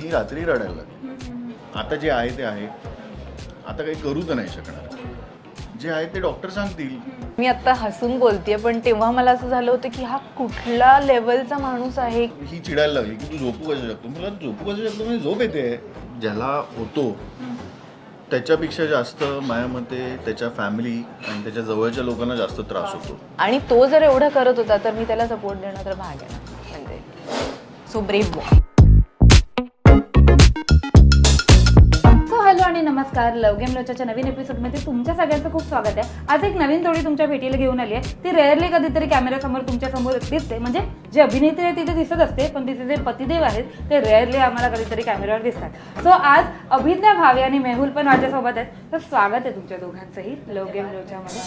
ती रात्री रडायला लागली. आता जे आहे ते आहे, आता काही करू तर नाही शकणार, जे आहे ते डॉक्टर सांगतील. मी आता हसून बोलतेय, पण तेव्हा मला असं झालं होतं की हा कुठला लेवलचा माणूस आहे. ही चिडायला लागली की तू झोपू कसं शकतो. मला झोपू कसं शकतो म्हणजे झोप येते. ज्याला होतो त्याच्यापेक्षा जास्त माझ्या मते त्याच्या फॅमिली आणि त्याच्या जवळच्या लोकांना जास्त त्रास होतो. आणि तो जर एवढं करत होता तर मी त्याला सपोर्ट देणं तर भाग आहे ना, म्हणजे सो ब्रेव बॉय. हॅलो आणि नमस्कार. लव गेम लोचाच्या नवीन एपिसोडमध्ये तुमच्या सगळ्यांचं खूप स्वागत आहे. आज एक नवीन जोडी तुमच्या भेटीला घेऊन आली आहे. ती रेअरली कधीतरी कॅमेऱ्यासमोर तुमच्या समोर दिसते, म्हणजे जे अभिनेत्री आहे तिथे दिसत असते, पण तिचे जे पतिदेव आहेत ते रेअरली आम्हाला कधीतरी कॅमेऱ्यावर दिसतात. सो आज अभिज्ञा भावे आणि मेहुल पण माझ्यासोबत आहेत. तर स्वागत आहे तुमच्या दोघांचंही लव गेम लोचामध्ये.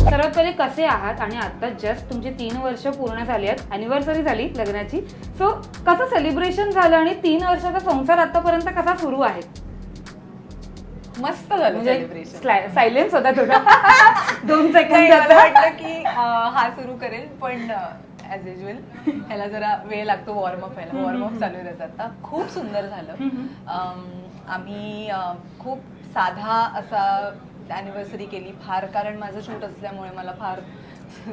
सर्वात पहिले कसे आहात? आणि आता जस्ट तुमची 3 वर्ष पूर्ण झाली आहेत, अॅनिव्हर्सरी झाली लग्नाची. सो कसं सेलिब्रेशन झालं आणि 3 वर्षाचा संसार आतापर्यंत कसा सुरू आहे? मस्त झालं म्हणजे सेलिब्रेशन. सायलेन्स होता थोडा 2 सेकंड. मला वाटलं की हा सुरू करेल, पण ऍज युजल ह्याला जरा वेळ लागतो वॉर्मअप व्हायला. वॉर्मअप चालू आहे त्याचा आता. खूप सुंदर झालं. आम्ही खूप साधा असा अॅनिव्हर्सरी केली फार, कारण माझं शूट असल्यामुळे मला फार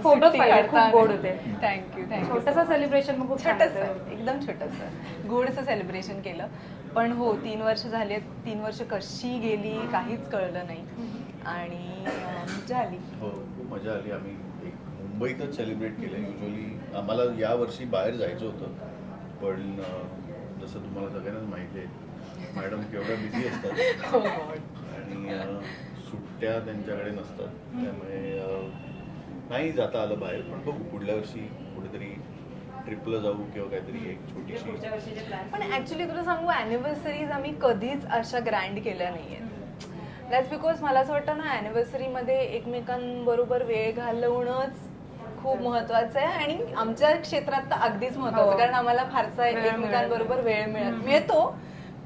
फोटो खूप गोड होते. थँक्यू. छोटंसं सेलिब्रेशन मग खूप छान छोटंसं, एकदम छोटंसं गोडसं सेलिब्रेशन केलं. पण हो, 3 वर्ष झाले. 3 वर्ष कशी गेली काहीच कळलं नाही आणि मजा आली. हो, खूप मजा आली. आम्ही एक मुंबईतच सेलिब्रेट केलं. युजली आम्हाला या वर्षी बाहेर जायचं होतं, पण जसं तुम्हाला सगळ्यांनाच माहिती आहे मॅडम केवढ्या बिझी असतात आणि सुट्ट्या त्यांच्याकडे नसतात, त्यामुळे नाही जाता आलं बाहेर. पण बघू पुढल्या वर्षी कुठेतरी ट्रिपला जाऊ किंवा काहीतरी एक छोटीशी. पण ऍक्च्युली तुला सांगू, अॅनिव्हर्सरीज आम्ही कधीच अशा ग्रँड केल्या नाहीयेत. दॅट्स बिकॉज मला असं वाटतं ना, अॅनिव्हर्सरीमध्ये एकमेकांबरोबर वेळ घालवणंच खूप महत्वाचं आहे आणि आमच्या क्षेत्रात तर अगदीच महत्वाचं, कारण आम्हाला फारसा एकमेकांबरोबर वेळ मिळतो,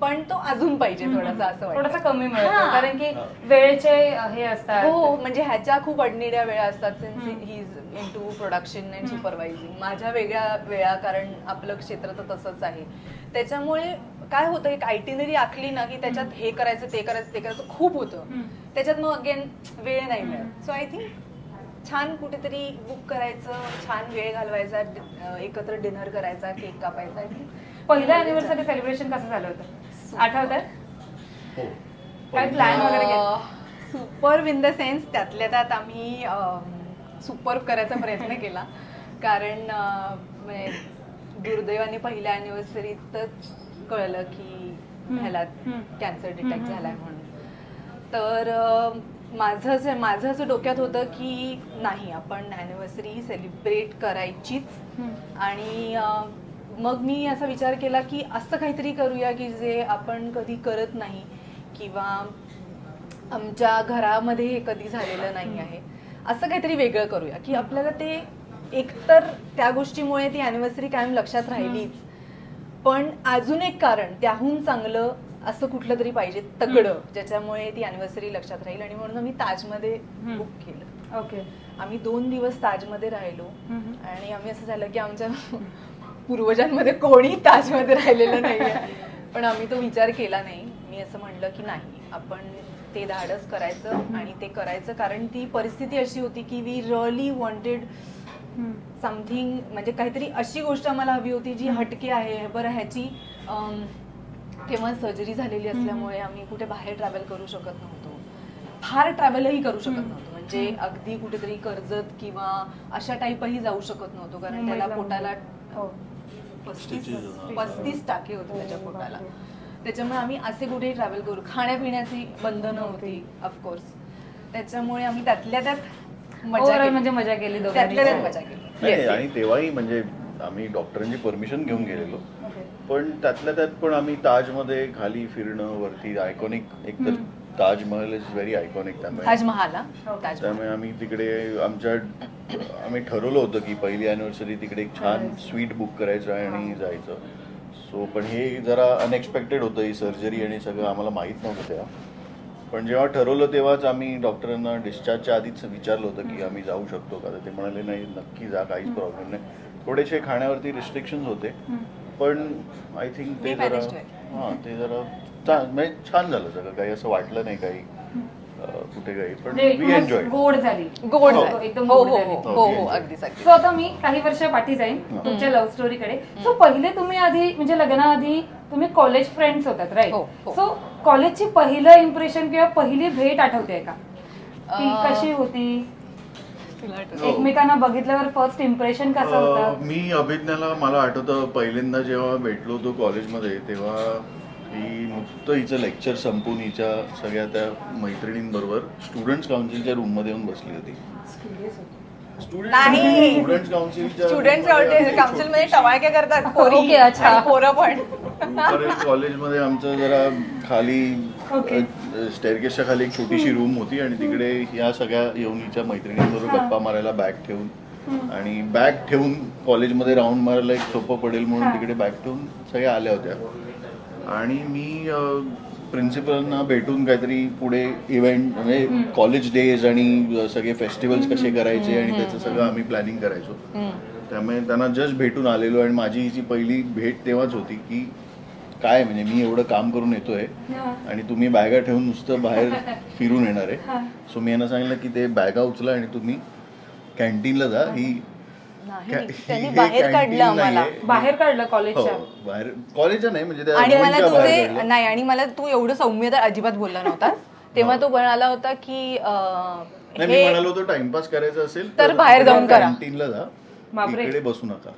पण तो अजून पाहिजे थोडासा, असं वाटतं. थोडासा कमी मिळतो, कारण की वेळेचे हे असतात. हो, म्हणजे ह्याच्या खूप अडनिड्या वेळा असतात, since he is into production and supervising. माझ्या वेगळ्या वेळा, कारण आपलं क्षेत्र तर तसंच आहे. त्याच्यामुळे काय होतं, एक आयटिनरी आखली ना की त्याच्यात हे करायचं ते करायचं ते करायचं खूप होतं. त्याच्यात मग अगेन वेळ नाही मिळत. सो आय थिंक छान कुठेतरी बुक करायचं, छान वेळ घालवायचा, एकत्र डिनर करायचा, केक कापायचा. पहिलं अॅनिव्हर्सरी सेलिब्रेशन कसं झालं होतं आठवतंय? हो, काय प्लॅन वगैरे केला? सुपर इन द सेन्स, त्यातल्या त्यात आम्ही सुपर करायचा प्रयत्न केला, कारण दुर्दैवाने पहिल्या अॅनिव्हर्सरीतच कळलं की ह्याला कॅन्सर डिटेक्ट झालाय म्हणून. तर माझं असं डोक्यात होतं की नाही, आपण अॅनिव्हर्सरी सेलिब्रेट करायचीच. आणि मग मी असा विचार केला की असं काहीतरी करूया की जे आपण कधी करत नाही किंवा आमच्या घरामध्ये हे कधी झालेलं नाही आहे. असं काहीतरी वेगळं करूया की आपल्याला ते, एकतर त्या गोष्टीमुळे ती अॅनिव्हर्सरी कायम लक्षात राहिलीच, पण अजून एक कारण त्याहून चांगलं असं कुठलं तरी पाहिजे तगडं, ज्याच्यामुळे ती अॅनिव्हर्सरी लक्षात राहील. आणि म्हणून आम्ही ताजमध्ये बुक केलं. ओके. आम्ही 2 दिवस ताजमध्ये राहिलो आणि आम्ही असं झालं की आमच्या पूर्वजांमध्ये कोणी ताजमध्ये राहिलेलं नाहीये, पण आम्ही तो विचार केला नाही. मी असं म्हणलं की नाही, आपण ते धाडस करायचं आणि ते करायचं, कारण ती परिस्थिती अशी होती की वी रिअली वॉन्टेड समथिंग, म्हणजे काहीतरी अशी गोष्ट आम्हाला हवी होती जी हटके आहे. बरं, ह्याची केव्हा सर्जरी झालेली असल्यामुळे आम्ही कुठे बाहेर ट्रॅव्हल करू शकत नव्हतो, फार ट्रॅव्हलही करू शकत नव्हतो, म्हणजे अगदी कुठेतरी कर्जत किंवा अशा टाईपही जाऊ शकत नव्हतो, कारण त्याला पोटाला 35 टाके होते त्याच्या पोटाला. त्याच्यामुळे आम्ही असे कुठेही ट्रॅव्हल करू, खाण्यापिण्याची बंधनं होती ऑफकोर्स. त्याच्यामुळे आम्ही त्यातल्या त्यात मजा केली दोघांनी. आणि तेव्हाही म्हणजे आम्ही डॉक्टरांची परमिशन घेऊन गेलेलो, पण त्यातल्या त्यात पण आम्ही ताजमध्ये खाली फिरणं, वरती आयकॉनिक, एक तर ताजमहल इज व्हेरी आयकॉनिक, त्यामुळे आम्ही तिकडे आम्ही ठरवलं होतं की पहिली अॅनिव्हर्सरी तिकडे एक छान स्वीट बुक करायचं आहे आणि जायचं. सो पण हे जरा अनएक्सपेक्टेड होतं, ही सर्जरी आणि सगळं आम्हाला माहीत नव्हतं तेव्हा. पण जेव्हा ठरवलं तेव्हाच आम्ही डॉक्टरांना डिस्चार्जच्या आधीच विचारलं होतं की आम्ही जाऊ शकतो का, तर ते म्हणाले नाही, नक्की जा, काहीच प्रॉब्लेम नाही. थोडेसे खाण्यावरती रिस्ट्रिक्शन होते, पण आय थिंक ते We जरा managed well. ते जरा म्हणजे छान झालं सगळं, काही असं वाटलं नाही काही कुठे काही, पण म्हणजे वी एन्जॉय. गोड झाली. गोड हो. झाली. एकदम हो गोड हो झाली. हो हो, हो we हो enjoy. अगदीच अगदी. सो आता मी काही वर्ष पाठी जाईन तुमच्या लव्ह स्टोरीकडे. सो पहिले तुम्ही आधी म्हणजे लग्नाआधी तुम्ही कॉलेज फ्रेंड्स होतात, राईट? हो, हो. सो कॉलेजची पहिलं इम्प्रेशन किंवा पहिली भेट आठवते का? ती कशी होती? तुला आठवतं? हो. एकमेकांना बघितल्यावर फर्स्ट इम्प्रेशन कसं होतं? मी अभिज्ञाला मला आठवतं पहिल्यांदा जेव्हा भेटलो होतो कॉलेजमध्ये, तेव्हा ही नुकतं हिचं लेक्चर संपून हिच्या सगळ्या त्या मैत्रिणींबरोबर स्टुडंट्स काउन्सिलच्या रूममध्ये येऊन बसली होती. नाही. स्टुडंट्स काउन्सिलच्या स्टुडंट काउन्सिल मध्ये टवाळक्या करतात पोरी Okay, अच्छा. आणि पोरं पण. कॉलेजमध्ये आमचं जरा खाली Okay. स्टेअरकेसच्या खाली एक छोटीशी रूम होती आणि तिकडे या सगळ्या येऊन हिच्या मैत्रिणींबरोबर गप्पा मारायला बॅग ठेवून आणि बॅग ठेवून कॉलेजमध्ये राऊंड मारायला एक सोपं पडेल म्हणून तिकडे बॅग ठेवून सगळ्या आल्या होत्या. आणि मी प्रिन्सिपलांना भेटून काहीतरी पुढे इव्हेंट म्हणजे कॉलेज डेज आणि सगळे फेस्टिवल्स कसे करायचे आणि त्याचं सगळं आम्ही प्लॅनिंग करायचो. त्यामुळे त्यांना जस्ट भेटून आलेलो आणि माझी हिची पहिली भेट तेव्हाच होती की काय म्हणजे मी एवढं काम करून येतोय आणि तुम्ही बॅगा ठेवून नुसतं बाहेर फिरून येणार आहे. सो मी यांना सांगितलं की ते बॅगा उचला आणि तुम्ही कॅन्टीनला जा. ही नाही, त्यांनी हे बाहेर canteen काढलं आम्हाला. नाहीये. बाहेर काढलं हो कॉलेजच्या? बाहेर कॉलेजच्या नाही म्हणजे त्या आणि मला रूमच्या बाहेर तुझे काढलं. नाही आणि मला तू एवढं सौम्य तर अजिबात बोलला नव्हतास तेव्हा तो म्हणाला होता की नाही मी म्हणालो होतो टाइमपास करायचा असेल तर बाहेर जाऊन करा. कॅन्टीनला जा, बापरे. इकडे बसू नका.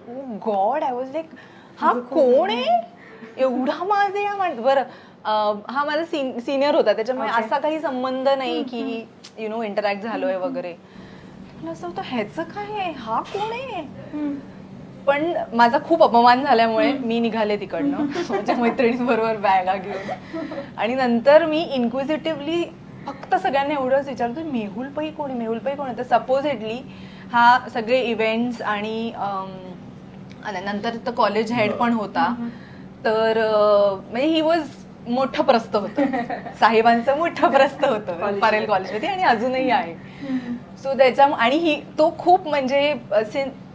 गॉड आय वॉज लाईक हा कोण आहे एवढा माझे बरं हा माझा सिनियर होता त्याच्यामुळे असा काही संबंध नाही की यु नो इंटरॅक्ट झालोय वगैरे. मला असं होतं ह्याचं काय आहे, हा कोण आहे. पण माझा खूप अपमान झाल्यामुळे मी निघाले तिकडनं माझ्या मैत्रिणींबरोबर बॅगा घेऊन. आणि नंतर मी इन्क्विजिटिव्हली फक्त सगळ्यांना एवढंच विचारतो मेहुल पै कोण आहे, मेहुल पै कोण आहे. तर सपोजिटली हा सगळे इव्हेंट्स आणि नंतर तर कॉलेज हेड पण होता. तर म्हणजे ही वॉज मोठं प्रस्थ होतं साहेबांचं मोठं प्रस्थ होतं परेल कॉलेजमध्ये आणि अजूनही आहे. सो त्याच्या आणि ही तो खूप म्हणजे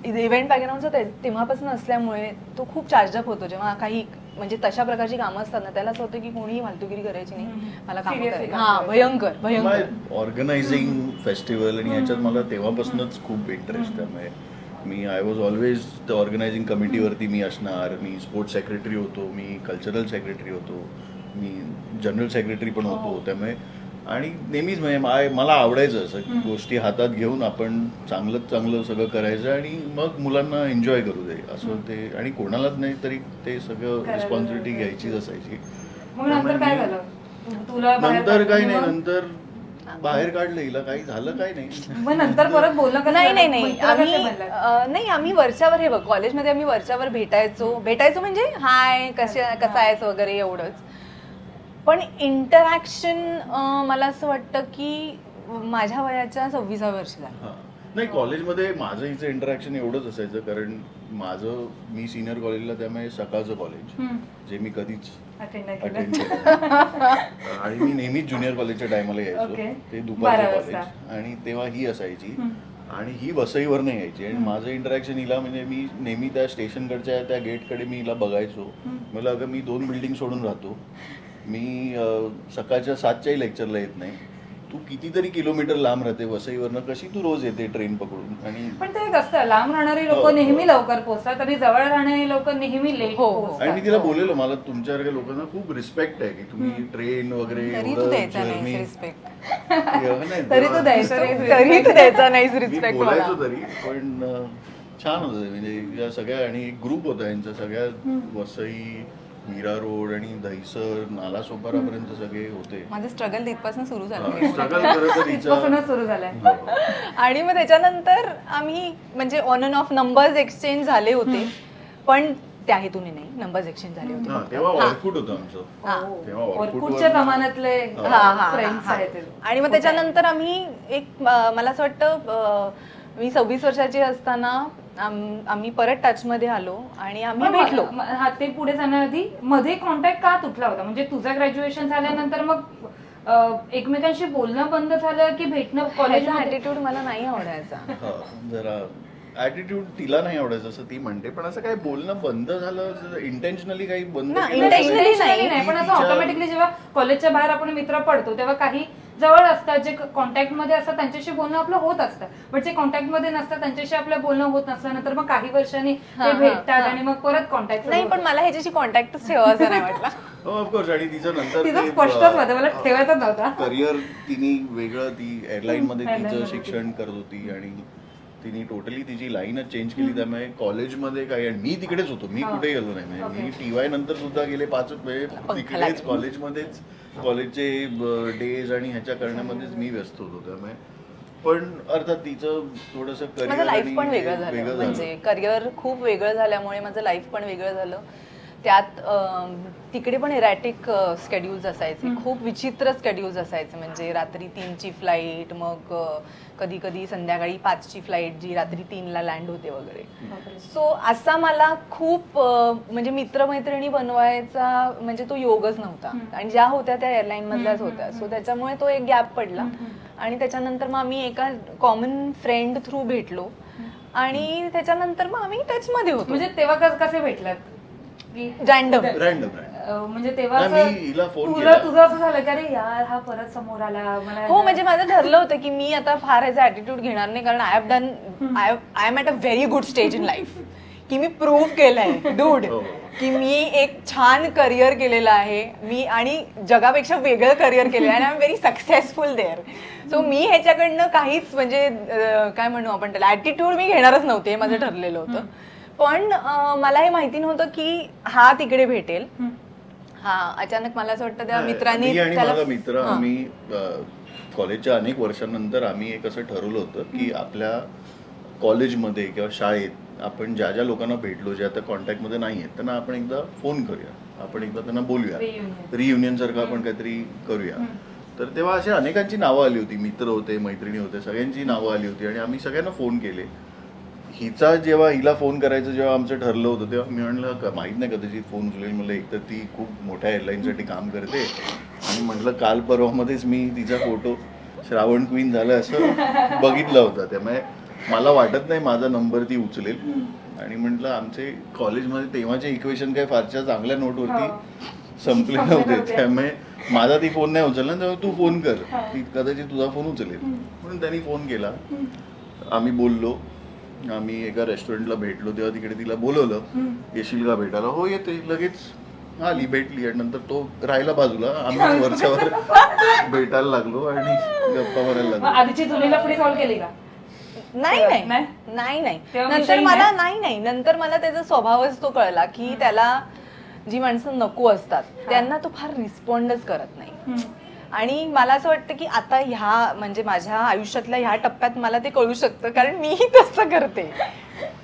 इव्हेंट बॅकग्राऊंडचा तेव्हापासून असल्यामुळे तो खूप चार्जअप होतो. जेव्हा काही म्हणजे तशा प्रकारची कामं असतात ना त्याला असं होतं की कोणीही फालतुगिरी करायची नाही, मला काम करायचं. हा भयंकर भयंकर ऑर्गनायझिंग फेस्टिवल आणि ह्याच्यात मला तेव्हापासूनच खूप इंटरेस्ट आहे. मी I was always the organising कमिटीवरती मी असणार. मी स्पोर्ट्स सेक्रेटरी होतो, मी कल्चरल सेक्रेटरी होतो, मी जनरल सेक्रेटरी पण होतो. त्यामुळे आणि नेहमीच म्हणजे मला आवडायचं असं गोष्टी हातात घेऊन आपण चांगलं सगळं करायचं आणि मग मुलांना एन्जॉय करू दे असं ते. आणि कोणालाच नाही तरी ते सगळं रिस्पॉन्सिबिलिटी घ्यायचीच असायची. मग नंतर काय झालं? तुला बाहेर नंतर काही नाही, काढलं? नंतर बाहेर काढलं हिला, काही झालं काही नाही. मग नंतर परत बोलणं कसं नाही नाही झालं? नाही मैत्रिणी कसे आम्ही बनलात? नाही आम्ही वरच्यावर हे बघ कॉलेजमध्ये आम्ही वरच्यावर भेटायचो म्हणजे हाय कसा आहेस वगैरे एवढंच. पण इंटरॅक्शन मला असं वाटतं की माझ्या वयाच्या 26व्या वर्षी झालं. नाही कॉलेजमध्ये माझं हिचं इंटरॅक्शन एवढंच असायचं कारण मी सिनियर कॉलेजला त्यामुळे सकाळचं कॉलेज जे मी कधीच Attend नाही अटेंड केलं. केलं आणि मी नेहमीच ज्युनियर कॉलेजच्या टायमाला यायचो. Okay. ते दुपारचं 12 कॉलेज वाजता. आणि तेव्हा ही असायची आणि ही वसईवरनं यायची आणि माझं इंटरॅक्शन हिला म्हणजे मी नेहमी त्या स्टेशनकडच्या त्या गेटकडे मी हिला बघायचो. मला अगं मी 2 बिल्डिंग सोडून राहतो, मी सकाळच्या 7च्याही लेक्चरला येत नाही, तू कितीतरी किलोमीटर लांब राहते वसईवरनं, कशी तू रोज येते ट्रेन पकडून. आणि पण ते एक असतं लांब राहणारी लोक नेहमी लवकर पोहोचतात आणि जवळ राहणारी लोक नेहमी लेट हो. पोहोचतात. आणि मी तिला बोललेलो मला तुमच्यासारख्या लोकांना खूप रिस्पेक्ट आहे की तुम्ही ट्रेन वगैरे तरी तू एवढं द्यायचा journey- नाही रिस्पेक्ट. नाही, तरी तू जरा- द्यायचा नाही. तरी तू द्यायचा नाही मी रिस्पेक्ट मला. बोलायचो तरी पण छान होतं म्हणजे या सगळ्या. आणि एक ग्रुप होता यांचा सगळ्या वसई, मीरा रोड आणि दहिसर, नालासोपारापर्यंत सगळे होते. माझं स्ट्रगल तिथपासून सुरू झालं. स्ट्रगल करत तर तिथपासूनच सुरू झालंय. आणि मग त्याच्यानंतर आम्ही म्हणजे on and of numbers exchange झाले होते पण त्या हेतूने नाही, नंबर्स एक्सचेंज झाले होते. तेव्हा ऑर्कुट होतं आमचं. हा. तेव्हा ऑर्कुटच्या जमान्यातले फ्रेंड्स आहेत. आणि मग त्याच्यानंतर आम्ही एक मला असं वाटतं मी 26 वर्षाची असताना आम्ही परत टचमध्ये आलो आणि आम्ही भेटलो. हा, ते पुढे जाण्याआधी मध्ये कॉन्टॅक्ट का तुटला होता? म्हणजे तुझं ग्रॅज्युएशन झाल्यानंतर मग एकमेकांशी बोलणं बंद झालं की भेटणं? कॉलेज ऍटिट्यूड मला नाही आवडायचा. जरा ऍटिट्यूड तिला नाही आवडायचं असं ती म्हणते, पण असं काही बोलणं बंद झालं इंटेन्शनली काही बंद नाही, केलं intentionally नाही. नाही, पण असं तिच्या- ऑटोमॅटिकली जेव्हा कॉलेजच्या बाहेर आपण मित्र पडतो तेव्हा काही जवळ असतात जे कॉन्टॅक्ट मध्ये असतात त्यांच्याशी बोलणं आपलं होत असतं, पण जे कॉन्टॅक्ट मध्ये नसतात त्यांच्याशी आपलं बोलणं होत नसल्यानंतर मग काही वर्षांनी हा, ते हा, भेटतात हा. आणि मग परत कॉन्टॅक्ट नाही, पण मला ह्याच्याशी कॉन्टॅक्टच ठेवा असं नाही वाटलं. हो ऑफकोर्स. आणि तिचं नंतर तिचं स्पष्टच होतं, मला ठेवायचं नव्हता. करिअर तिने वेगळं, ती एअरलाईन मध्ये airline तिचं मध्ये शिक्षण करत होती आणि तिने टोटली तिची लाईनच चेंज केली. त्यामुळे कॉलेजमध्ये काही, आणि मी तिकडेच होतो, मी कुठे गेलो नाही. म्हणजे मी TY नंतर सुद्धा गेले 5 वेळ तिकडेच कॉलेजमध्येच, कॉलेजचे डेज आणि ह्याच्या करण्यामध्येच मी व्यस्त होतो. त्यामुळे पण अर्थात तिचं थोडंसं माझं करिअर लाईफ पण वेगळं झालं, म्हणजे करिअर खूप वेगळं झाल्यामुळे माझं लाईफ पण वेगळं झालं. त्यात तिकडे पण इरॅटिक स्केड्यूल्स असायचे, खूप विचित्र स्केड्यूल्स असायचे. म्हणजे रात्री 3ची फ्लाईट, मग कधी कधी संध्याकाळी 5ची फ्लाईट जी रात्री 3ला लँड होते वगैरे. सो असा मला खूप म्हणजे मित्रमैत्रिणी बनवायचा म्हणजे तो योगच नव्हता, आणि ज्या होत्या त्या एअरलाईन मधल्याच होत्या. सो त्याच्यामुळे तो एक गॅप पडला, आणि त्याच्यानंतर मग आम्ही एका कॉमन फ्रेंड थ्रू भेटलो, आणि त्याच्यानंतर मग आम्ही टच मध्ये होतो. म्हणजे तेव्हा कसे भेटलात? रँडम. म्हणजे तेव्हा नाही, असं मी हिला फोन तुला केला. तुझं असं झालं की अरे यार हा परत समोर आला मला. हो, म्हणजे माझं ठरलं होतं की मी आता फार ह्याचा ऍटिट्यूड घेणार नाही, कारण I am at a very good stage in life, की मी प्रूव्ह केलंय डूड हो. की मी एक छान करिअर केलेलं आहे मी, आणि जगापेक्षा वेगळं करिअर केलेलं आहे, आणि I am very successful there. So मी ह्याच्याकडनं काहीच म्हणजे काय म्हणू आपण त्याला, ऍटिट्यूड मी घेणारच नव्हते, हे माझं ठरलेलं होतं. पण मला हे माहिती नव्हतं की हा तिकडे भेटेल. हा अचानक मला असं वाटतं त्या मित्रांनी मी आणि त्याला- माझा मित्र हा. आम्ही कॉलेजच्या अनेक वर्षांनंतर आम्ही एक असं ठरवलं होतं की आपल्या कॉलेजमध्ये किंवा शाळेत आपण ज्या ज्या लोकांना भेटलो, जे आता कॉन्टॅक्टमध्ये नाही आहेत, त्यांना आपण एकदा फोन करूया, आपण एकदा त्यांना बोलूया, रियुनियन सारखं आपण काहीतरी करूया. तर तेव्हा अशा अनेकांची नावं आली होती, मित्र होते, मैत्रिणी होते, सगळ्यांची नावं आली होती, आणि आम्ही सगळ्यांना फोन केले. जेव्हा हिला फोन करायचं जेव्हा आमचं ठरलं होतं, तेव्हा मी म्हणलं माहीत नाही कदाचित फोन उचलेल. म्हणलं एकतर ती खूप मोठ्या एअरलाईनसाठी काम करते, आणि म्हटलं काल परवामध्येच मी तिचा फोटो श्रावण क्वीन झालं असं बघितलं होतं, त्यामुळे मला वाटत नाही माझा नंबर ती उचलेल. आणि म्हटलं आमचे कॉलेजमध्ये तेव्हाचे इक्वेशन काय फारशा चांगल्या नोटवरती संपले नव्हते, त्यामुळे माझा ती फोन नाही उचलला, तेव्हा तू फोन कर, ती कदाचित तुझा फोन उचलेल. म्हणून त्यांनी फोन केला, आम्ही बोललो, आम्ही एका रेस्टॉरंटला भेटलो, तेव्हा तिकडे तिला बोलवलं, येशील का भेटायला? हो येते. लगेच आली, भेटली, आणि नंतर तो राहिला बाजूला, आम्ही वरच्यावर भेटायला लागलो आणि गप्पा मारायला लागलो. आधीची जुनी लफडी सॉल्व्ह केली का? नाही नाही? नाही नाही तेव्हा नंतर विषयी मला नाही नंतर मला त्याचा स्वभावच तो कळला की त्याला जी माणसं नको असतात त्यांना तो फार रिस्पॉन्डच करत नाही. आणि मला असं वाटतं की आता ह्या म्हणजे माझ्या आयुष्यातल्या ह्या टप्प्यात मला ते कळू शकतं, कारण मीही तसं करते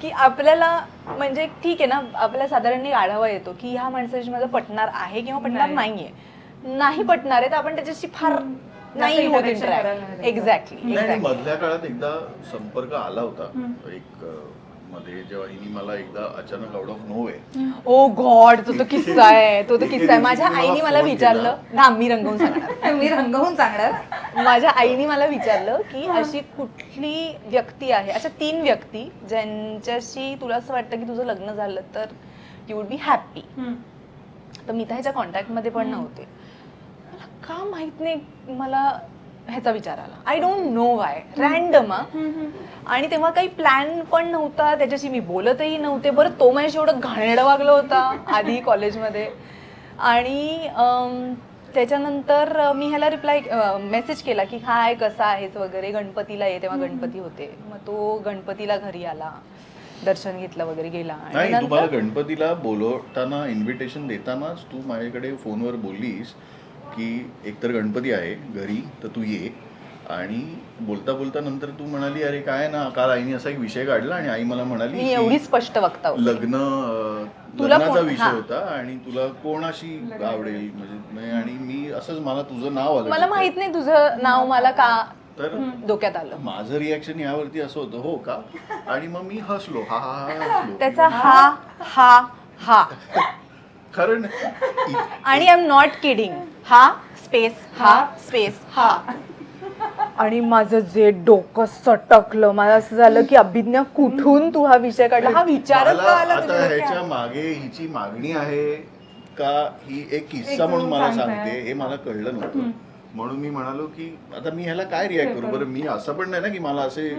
की आपल्याला म्हणजे ठीक आहे ना, आपल्याला साधारण आढावा येतो की ह्या माणसाची माझं पटणार आहे किंवा पटणार नाहीये. नाही पटणार आहे तर आपण त्याच्याशी फार नाही होत इंटरॅक्ट. एक्झॅक्टली. नाही, मधल्या काळात एकदा संपर्क आला होता, एक मध्ये जेव्हा हिने मला एकदा अचानक out of no way. Oh God, तो किस्सा आहे, तो किस्सा आहे. माझ्या मला आईने मला फोन विचारलं ना, मी रंगवून सांगणार. मी रंगवून सांगणार. माझ्या आईने मला विचारलं की अशी कुठली व्यक्ती आहे, अशा 3 व्यक्ती ज्यांच्याशी तुला असं वाटतं की तुझं लग्न झालं तर यू वुड बी हॅप्पी. तर मी तर ह्याच्या कॉन्टॅक्टमध्ये पण नव्हते. मला का माहित नाही, मला ह्याचा विचार आला. I don't know Y, random. आणि तेव्हा काही प्लॅन पण नव्हता, त्याच्याशी मी बोलतही नव्हते. बरं, तो माझ्याशी एवढं घाणेरडं वागला होता आधी कॉलेजमध्ये. आणि त्याच्यानंतर मी ह्याला मेसेज केला की हाय कसा आहेस वगैरे, गणपतीला ये, तेव्हा गणपती होते. मग तो गणपतीला घरी आला, दर्शन घेतलं वगैरे, गेला. नाही, तुम्हाला गणपतीला बोलवताना इन्व्हिटेशन देतानाच तू माझ्याकडे फोनवर बोललीस की एकतर गणपती आहे घरी तर तू ये. आणि बोलता बोलता नंतर तू म्हणाली अरे काय ना, काल आईने असा एक विषय काढला आणि आई मला म्हणाली मी एवढी स्पष्ट वक्ता होते. लग्नाचा विषय होता आणि तुला कोणाशी आवडेल म्हणजे, आणि मी असंच मला तुझं नाव आलं. मला माहित नाही तुझं नाव मला का तर डोक्यात आलं. माझं रिॲक्शन यावरती असं होतं, हो का? आणि मग मी हसलो, हा हा हसलो. त्याचा हा हा हा खरं आणि आय एम नॉट किडिंग, हा स्पेस हा स्पेस हा. आणि माझं जे डोकं सटकलं, मला असं झालं की अभिज्ञा कुठून तू हा विषय काढला, हा विचारच मला का आला आता तुझ्या डोक्यात? ह्याच्या मागे हिची मागणी आहे का ही एक किस्सा म्हणून मला सांगते हे मला कळलं नव्हतं. म्हणून मी म्हणालो की आता मी ह्याला काय रिॲक्ट करू. बरं मी असं पण नाही ना की मला असे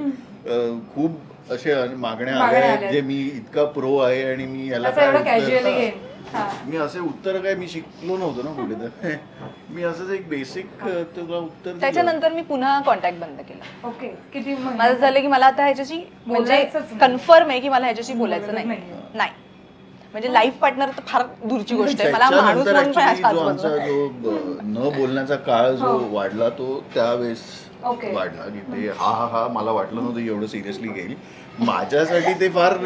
खूप असे मागण्या आल्या आहेत जे मी इतका प्रो आहे आणि मी ह्याला असं एवढं काय कॅज्युअली उत्तर- घेईन. हा. मी असे उत्तर काय मी शिकलो नव्हतो ना कुठे तर मी असंच एक बेसिक तुला उत्तर दिलं. त्याच्यानंतर मी पुन्हा कॉन्टॅक्ट बंद केला. ओके किती महिने? माझं झालं की मला आता ह्याच्याशी म्हणजे बोलायचंच नाही. कन्फर्म आहे की मला ह्याच्याशी बोलायचं नाही. नाही. नाही म्हणजे लाईफ पार्टनर तर फार दूरची गोष्ट आहे. मला माणूस त्याच्यानंतर म्हणून पण actually ह्याच्या जो आमचा आजूबाजूला. जो न बोलण्याचा काळ जो वाढला तो त्यावेळेस ओके. वाढला की ते हा मला वाटलं नव्हतं एवढं सिरियसली घेईल. माझ्यासाठी ते फार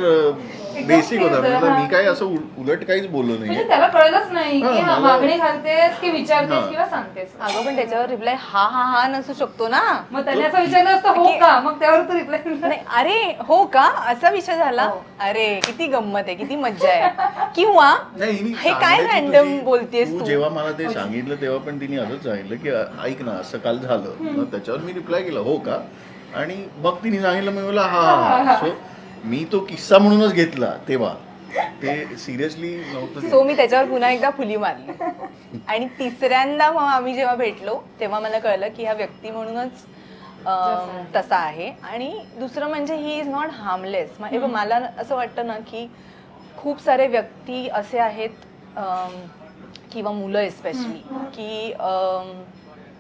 बेसिक होतं. म्हणजे मी काय असं उलट काहीच बोललो म्हणजे नाही. त्याला कळलंच नाही की हा, हा मला- मागणी घालतेस की विचारतेस हा. किंवा सांगतेस. अगं पण त्याच्यावर रिप्लाय हा नसू शकतो ना. मग त्याने असं विचारलं असतं हो का, मग त्यावर तू रिप्लाय नाही अरे हो का असा विषय झाला. हो. अरे किती गंमत आहे, किती मज्जा आहे. किंवा नाही, हिने हे काय सांगायची रॅन्डम तुझी- बोलतेस तू तू. जेव्हा मला ते सांगितलं तेव्हा पण तिने असंच सांगितलं की ऐक ना असं काल झालं. मग त्याच्यावर मी रिप्लाय केला हो का. आणि मग तिने सांगितलं मी बोला हा. सो मी तो किस्सा म्हणूनच घेतला तेव्हा. ते सिरियसली नव्हतं. सो मी त्याच्यावर पुन्हा एकदा फुली मारली. आणि तिसऱ्यांदा मग आम्ही जेव्हा भेटलो तेव्हा मला कळलं की हा व्यक्ती म्हणूनच तसा आहे. आणि दुसरं म्हणजे ही इज नॉट हार्मलेस. मला असं वाटतं ना की खूप सारे व्यक्ती असे आहेत किंवा मुलं एस्पेशली की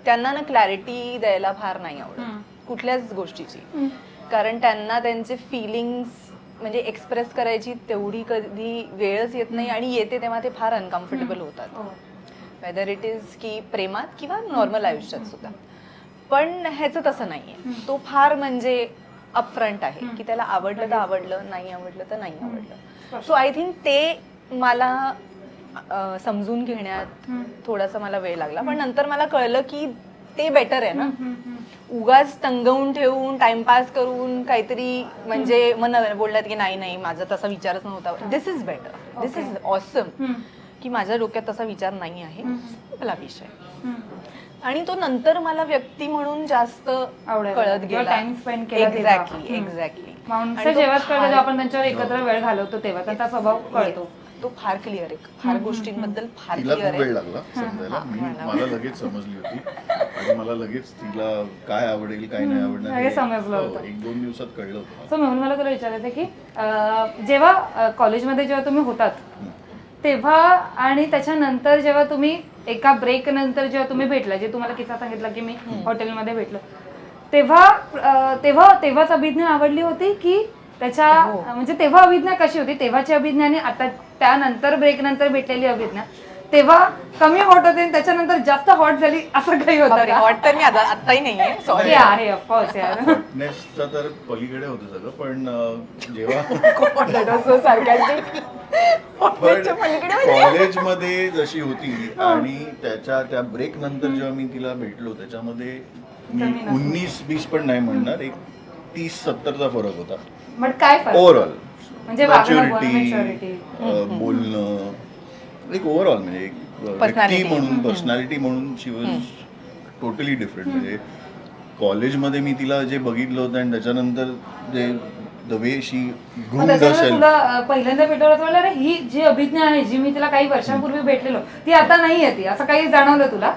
त्यांना ना क्लॅरिटी द्यायला फार नाही आवडत कुठल्याच गोष्टीची. कारण त्यांना त्यांचे फिलिंग्स म्हणजे एक्सप्रेस करायची तेवढी कधी वेळच येत नाही आणि येते तेव्हा ते फार अनकम्फर्टेबल होतात. वेदर इट इज की प्रेमात किंवा नॉर्मल आयुष्यात सुद्धा. पण ह्याचं तसं नाहीये. तो फार म्हणजे अपफ्रंट आहे की त्याला आवडलं तर आवडलं, नाही आवडलं तर नाही आवडलं. सो आय थिंक ते मला समजून घेण्यात थोडासा मला वेळ लागला. पण नंतर मला कळलं की ते बेटर आहे ना. उगाच तंगवून ठेवून टाइमपास करून काहीतरी म्हणजे मन बोललात की नाही माझा तसा विचारच नव्हता. This is better, this is awesome की माझ्या डोक्यात तसा विचार नाही आहे. मला विषय आणि तो नंतर मला व्यक्ती म्हणून जास्त कळत गेला. टाइम स्पेंड केला. एक्झॅक्टली. माणसं जेव्हा कळलं जेव्हा आपण त्यांच्यावर एकत्र वेळ घालवतो तेव्हा त्यांचा स्वभाव कळतो. तो फार क्लिअर आहे. फार गोष्टींबद्दल फार तिला क्लिअर खूप वेळ आहे. लागला समजायला. मला लगेच समजली होती आणि मला लगेच तिला काय आवडेल काय नाही आवडणार हे समजलं होतं. 1-2 दिवसात कळलं होतं. सो म्हणून मला तुला विचारायचं की जेव्हा कॉलेजमध्ये जेव्हा तुम्ही होतात तेव्हा आणि त्याच्यानंतर जेव्हा तुम्ही एका ब्रेक नंतर जेव्हा तुम्ही भेटला, जे तुम्हाला किस्सा सांगितला की मी हॉटेलमध्ये भेटलो, तेव्हाच अभिज्ञा आवडली होती की त्याच्या म्हणजे तेव्हा अभिज्ञा कशी होती, तेव्हाची अभिज्ञा आणि आता त्यानंतर ब्रेक नंतर भेटलेली अभिज्ञा तेव्हा कमी हॉट होते त्याच्यानंतर जास्त हॉट झाली असं काही होतं का? हॉट तर मी आताही नाहीये. सॉरी. हे आहे ऑफकोर्स यार. हॉटनेसचा तर पलीकडे होतं सगळं. पण जेव्हा कॉलेजमध्ये जशी होती आणि त्या ब्रेक नंतर जेव्हा मी तिला भेटलो त्याच्यामध्ये मी 19-20 पण नाही म्हणणार, एक 30-70चा फरक होता बट काय फरक? ओव्हरऑल. म्हणजे वागणं, मॅच्युरिटी, maturity. बोलणं, एक ओव्हरऑल म्हणजे एक व्यक्ती म्हणून, पर्सनॅलिटी म्हणून शी वॉज टोटली डिफरंट. म्हणजे कॉलेजमध्ये मी तिला जे बघितलं होतं आणि त्याच्यानंतर जे द वे शी मग ग्रूम्ड त्याच्यानंतर असेल. तुला पहिल्यांदा भेटवलं असं वाटलं अरे ही जी अभिज्ञा आहे जी मी तिला काही वर्षांपूर्वी भेटलेलो ती आता नाही आहे, ती असं काही जाणवलं तुला?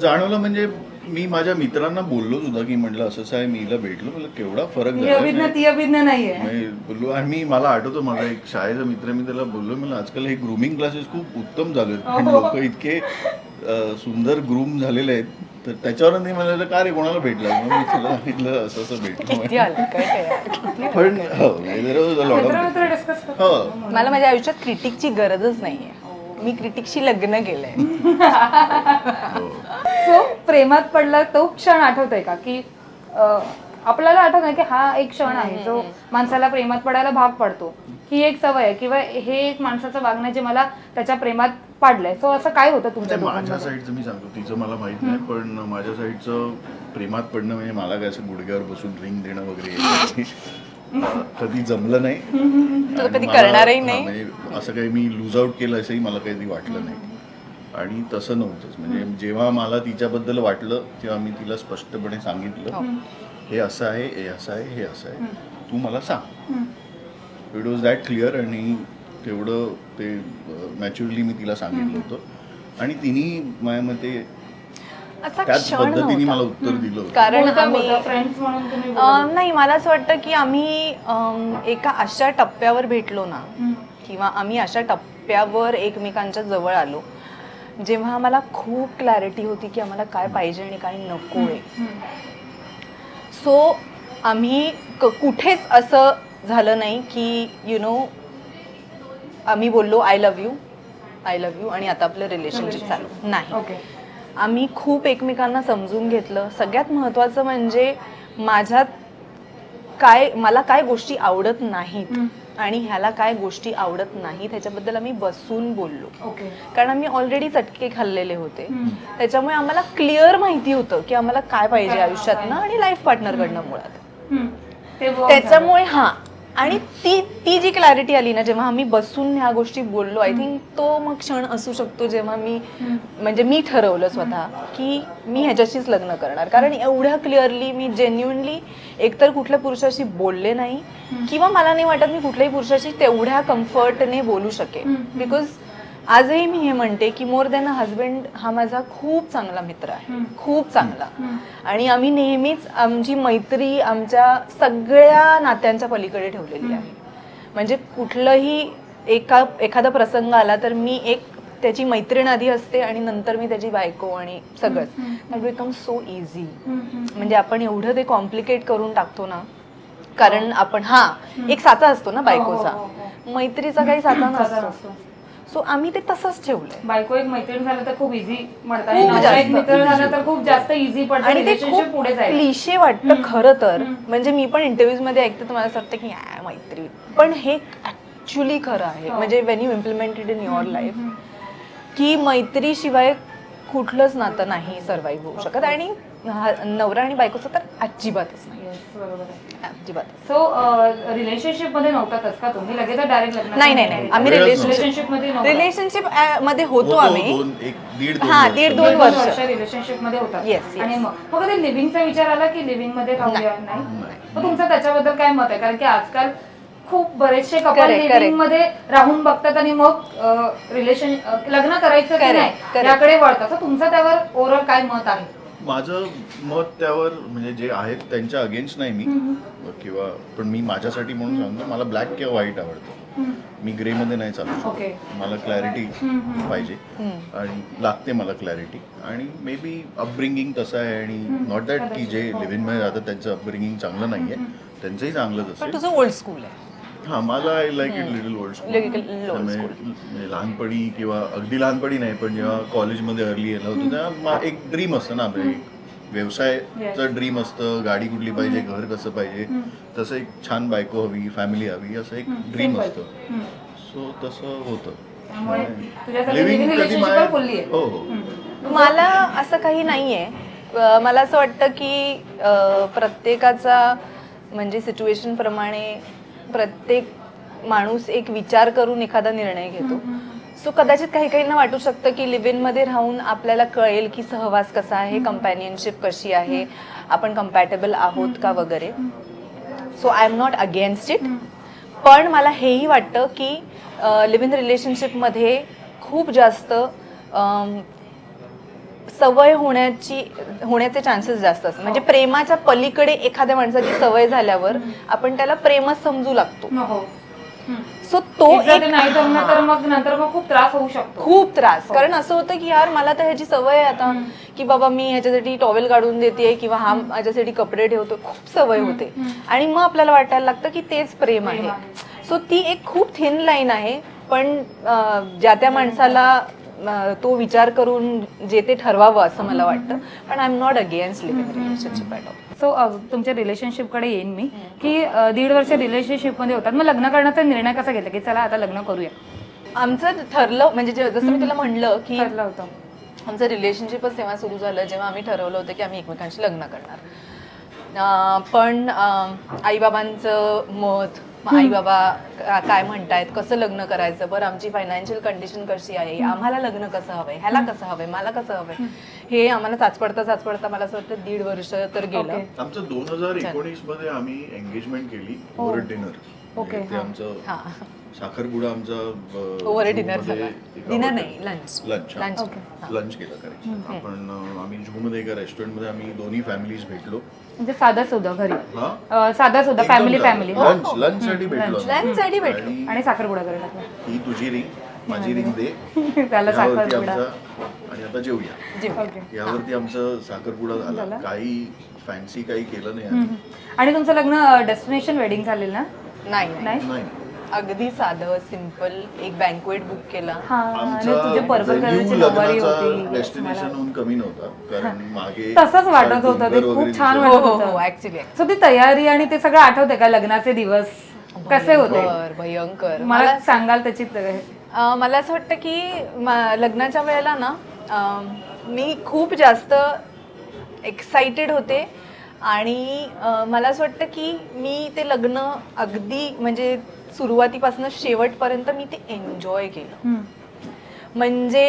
जाणवलं म्हणजे मी माझ्या मित्रांना बोललो सुद्धा की म्हटलं असं आहे, मी हिला भेटलो, मला केवढा फरक ही अभिज्ञा झाला. ती अभिज्ञा नाहीये. मी बोललो आणि मला आठवतो माझा एक शाळेचा मित्र, मी त्याला बोललो मला आजकाल हे ग्रूमिंग क्लासेस खूप उत्तम झाले आहेत. लोक इतके सुंदर ग्रूम झालेले आहेत. तर त्याच्यावर मी म्हणाले का रे कोणाला भेटला, मग मी तिला सांगितलं असं भेटलो. किती हलकट आहे यार. किती पण हो there was a lot of- मित्र डिस्कस हो. मला माझ्या आयुष्यात क्रिटिकची गरजच नाहीये. मी क्रिटिकशी लग्न केलंय. सो प्रेमात पडला तो क्षण आठवतोय का की आपल्याला आठवत नाही की हा एक क्षण आहे जो माणसाला प्रेमात पडायला भाग पडतो, ही एक सवय आहे किंवा हे एक माणसाचं वागणं जे मला त्याच्या प्रेमात पाडलंय. सो असं काय होतं तुमच्या माझ्या दोघांमध्ये? साईडचं मी सांगतो, तिचं मला माहित नाही, पण माझ्या साईडचं प्रेमात पडणं म्हणजे मला काय असं गुडघ्यावर बसून रिंग देणं वगैरे कधी जमलं नाही. तुला आणि कधी मला- करणारही हा, नाही. म्हणजे असं काही मी लूज आउट केलं असंही मला कधी वाटलं नाही. आणि तसं नव्हतंच. म्हणजे जेव्हा मला तिच्याबद्दल वाटलं तेव्हा मी तिला स्पष्टपणे सांगितलं, हे असं आहे, हे असं आहे, हे असं आहे, तू मला सांग. It was that clear. आणि तेवढं ते मॅच्युअरली मी तिला सांगितलं होतं आणि तिने माझ्या मते असा त्याच क्षण पद्धतीने मला नव्हता. उत्तर दिलं होतं. कारण बोलता आम्ही बोलता फ्रेंड्स म्हणून तुम्ही बोलत नाही, मला असं वाटतं की आम्ही एका अशा टप्प्यावर भेटलो ना, किंवा आम्ही अशा टप्प्यावर एकमेकांच्या जवळ आलो जेव्हा आम्हाला खूप क्लॅरिटी होती की आम्हाला काय पाहिजे आणि काय नको आहे. सो आम्ही कुठेच असं झालं नाही की आम्ही बोललो आय लव्ह यू आणि आता आपलं रिलेशनशिप चालू नाही. ओके. आम्ही खूप एकमेकांना समजून घेतलं. सगळ्यात महत्त्वाचं म्हणजे मला काय गोष्टी आवडत नाहीत आणि ह्याला काय गोष्टी आवडत नाहीत ह्याच्याबद्दल आम्ही बसून बोललो. ओके. कारण आम्ही ऑलरेडी चटके खाल्लेले होते. त्याच्यामुळे आम्हाला क्लिअर माहिती होतं की आम्हाला काय पाहिजे आयुष्यातनं आणि लाईफ पार्टनरकडनं मुळात. त्याच्यामुळे आणि ती जी क्लॅरिटी आली ना जेव्हा आम्ही बसून ह्या गोष्टी बोललो, आय थिंक तो मग क्षण असू शकतो जेव्हा मी ठरवलं स्वतः की मी ह्याच्याशीच लग्न करणार. कारण एवढ्या क्लिअरली मी जेन्युअनली एकतर कुठल्या पुरुषाशी बोलले नाही किंवा मला नाही वाटत मी कुठल्याही पुरुषाशी तेवढ्या कम्फर्टने बोलू शकेन. बिकॉज आजही मी हे म्हणते की मोर दॅन अ हजबंड हा माझा खूप चांगला मित्र आहे, खूप चांगला. आणि आम्ही नेहमीच आमची मैत्री आमच्या सगळ्या नात्यांच्या पलीकडे ठेवलेली आहे. म्हणजे कुठलंही एखादा प्रसंग आला तर मी एक त्याची मैत्रीण आधी असते आणि नंतर मी त्याची बायको आणि सगळंच. That become so easy. म्हणजे आपण एवढं ते कॉम्प्लिकेट करून टाकतो ना, कारण आपण एक साचा असतो ना बायकोचा, मैत्रीचा काही साचा नसतो. सो आम्ही ते तसंच ठेवलंय. बायको एक मैत्रीण झालं तर खूप इझी पडतं खूप आणि जास्त. एक मित्र झालं तर खूप जास्त इझी पडतं आणि ते रिलेशनशिप खूप पुढे जायला. क्लिशे वाटतं खरं तर. म्हणजे मी पण इंटरव्ह्यूज मध्ये ऐकते तर मला असं वाटतं की मैत्री, पण हे ऍक्च्युली खरं आहे. म्हणजे Wien you implemented in your life की मैत्रीशिवाय कुठलंच नातं नाही सर्व्हाइव्ह होऊ शकत. आणि नवरा आणि बायकोचं तर अजिबातच नाही. अजिबात. सो रिलेशनशिप मध्ये नव्हतातच का तुम्ही लगेच डायरेक्ट लग्न? नाही, आम्ही रिलेशनशिप मध्ये नव्हतो. रिलेशनशिप मध्ये होतो आम्ही. दीड दोन वर्ष रिलेशनशिप मध्ये होता. Yes. आणि मग कधी लिव्हिंगचा विचार आला की लिव्हिंग मध्ये राहूया? नाही. मग तुमचं त्याच्याबद्दल काय मत आहे? कारण की आजकाल खूप बरेचसे कपल लिव्हिंग मध्ये राहून बघतात आणि मग लग्न करायचं की नाही याकडे वळतात. तर तुमचं त्यावर ओव्हरऑल काय मत आहे? माझं मत त्यावर म्हणजे जे आहेत त्यांच्या अगेन्स्ट नाही मी किंवा, पण मी माझ्यासाठी म्हणून सांगतो, मला ब्लॅक किंवा व्हाईट आवडतं. मी ग्रे मध्ये नाही चालू शकत. मला क्लॅरिटी पाहिजे आणि लागते मला क्लॅरिटी. आणि मे बी अपब्रिंगिंग तसं आहे. आणि नॉट दॅट की जे लिव्ह इन मध्ये राहतात त्यांचं अपब्रिंगिंग चांगलं नाही आहे, त्यांचंही चांगलंच पण असेल. तुझं ओल्ड स्कूल आहे. मला I like it little old school. लहानपणी किंवा अगदी लहानपणी नाही, पण जेव्हा कॉलेजमध्ये अर्ली येणं होतं तेव्हा एक ड्रीम असतं ना आपलं, एक व्यवसायाचं ड्रीम असतं, गाडी कुठली पाहिजे, घर कसं पाहिजे, तसं एक छान बायको हवी, फॅमिली हवी, असं एक ड्रीम असतं. सो तसं होतं. लिव्हिंग कधी हो हो. मला असं काही नाहीये. मला असं वाटतं की प्रत्येकाचा म्हणजे सिच्युएशन प्रमाणे प्रत्येक माणूस एक विचार करून एखादा निर्णय घेतो. सो कदाचित काही काहींना वाटू शकतं की लिव्ह इन मध्ये राहून आपल्याला कळेल की सहवास कसा आहे, कंपॅनियनशिप कशी आहे, आपण कम्पॅटेबल आहोत का वगैरे. So I am not against it. पण मला हेही वाटतं की लिव्ह इन रिलेशनशिपमध्ये खूप जास्त सवय होण्याचे चान्सेस जास्त असतात. म्हणजे प्रेमाच्या पलीकडे एखाद्या माणसाची सवय झाल्यावर आपण त्याला प्रेमच समजू लागतो. सो तो नाही जमलं तर मग नंतर मग खूप त्रास होऊ शकतो. खूप त्रास. कारण असं होतं की यार मला तर ह्याची सवय आहे आता की बाबा मी ह्याच्यासाठी टॉवेल काढून देते किंवा हा माझ्यासाठी कपडे ठेवतो. खूप सवय होते आणि मग आपल्याला वाटायला लागतं की तेच प्रेम आहे. सो ती एक खूप थिन लाईन आहे. पण ज्या त्या माणसाला तो विचार करून जे ते ठरवावं असं मला वाटतं. पण I am not against living relationship at all. So तुमच्या रिलेशनशिपकडे येईन मी की 1.5 वर्ष रिलेशनशिपमध्ये होतात. मग लग्न करण्याचा निर्णय कसा घेतला की चला आता लग्न करूया? आमचं ठरलं म्हणजे जसं मी तुला म्हणलं की ठरलं होतं. आमचं रिलेशनशिपच तेव्हा सुरू झालं जेव्हा आम्ही ठरवलं होतं की आम्ही एकमेकांशी लग्न करणार. पण आईबाबांचं मत मग आई बाबा काय म्हणतायत, कसं लग्न करायचं, बरं आमची फायनान्शियल कंडिशन कशी आहे, आम्हाला लग्न कसं हवंय, ह्याला कसं हवंय, मला कसं हवंय, हे आम्हाला चाचपडता मला असं वाटतं 1.5 वर्ष तर गेलं. आमचं 2019 मध्ये आम्ही एंगेजमेंट केली ओव्हर डिनर. ते आमचं साखरपुडा आमचा ओव्हर डिनर झाला. डिनर नाही, लंच लंच केलं करेक्ट. आपण आम्ही झू मध्ये एका रेस्टॉरंट मध्ये आम्ही दोन्ही फॅमिलीज भेटलो. म्हणजे साधा सुद्धा घरी साधा सुद्धा फॅमिली लंच साठी भेटलो आणि साखरपुडा करायला टाकला. ही तुझी रिंग माझी रिंग दे त्याला यावरती साखरपुडा आमचा आणि आता जेवूया यावरती आमचं साखरपुडा झाला. काही फॅन्सी काही केलं नाही आम्ही. आणि तुमचं लग्न डेस्टिनेशन वेडिंग झालेलं ना? नाही अगदी साधं सिंपल एक बँक्वेट बुक केला. आणि तुझे पर्पल कलरची नऊवारी होती. डेस्टिनेशनहून कमी नव्हता कारण मागे तसंच वाटत होतं ते खूप छान वाटत होतं ऍक्च्युली. सो ती तयारी आणि ते सगळं आठवते का लग्नाचे दिवस कसे होते? भयंकर. मला सांगाल त्याची मला असं वाटतं की लग्नाच्या वेळेला ना मी खूप जास्त एक्साइटेड होते आणि मला असं वाटतं की मी ते लग्न अगदी म्हणजे सुरुवातीपासून शेवटपर्यंत मी ते एन्जॉय केलं. म्हणजे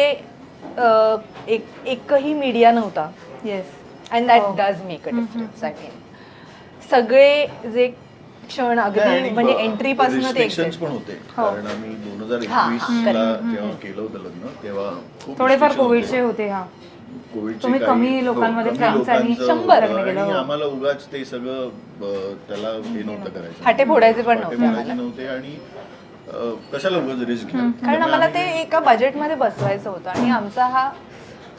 एकही मीडिया नव्हता. Yes. And that does make a difference. I mean सगळे जे क्षण अगदी म्हणजे एंट्री पासून ते पण होते कारण आम्ही 2021 ला जेव्हा केलं होतं लग्न तेव्हा थोडेफार कोविडचे होते. तुम्ही कमी लोकांमध्ये फ्रेंड्स आणि 100 लग्न केलं. आम्हाला उगाच ते सगळं त्याला हे नव्हतं करायचं. फाटे फोडायचे पण नव्हते आणि कशाला उगाच रिस्क घ्या. कारण आम्हाला ते एका बजेटमध्ये बसवायचं होतं आणि आमचा हा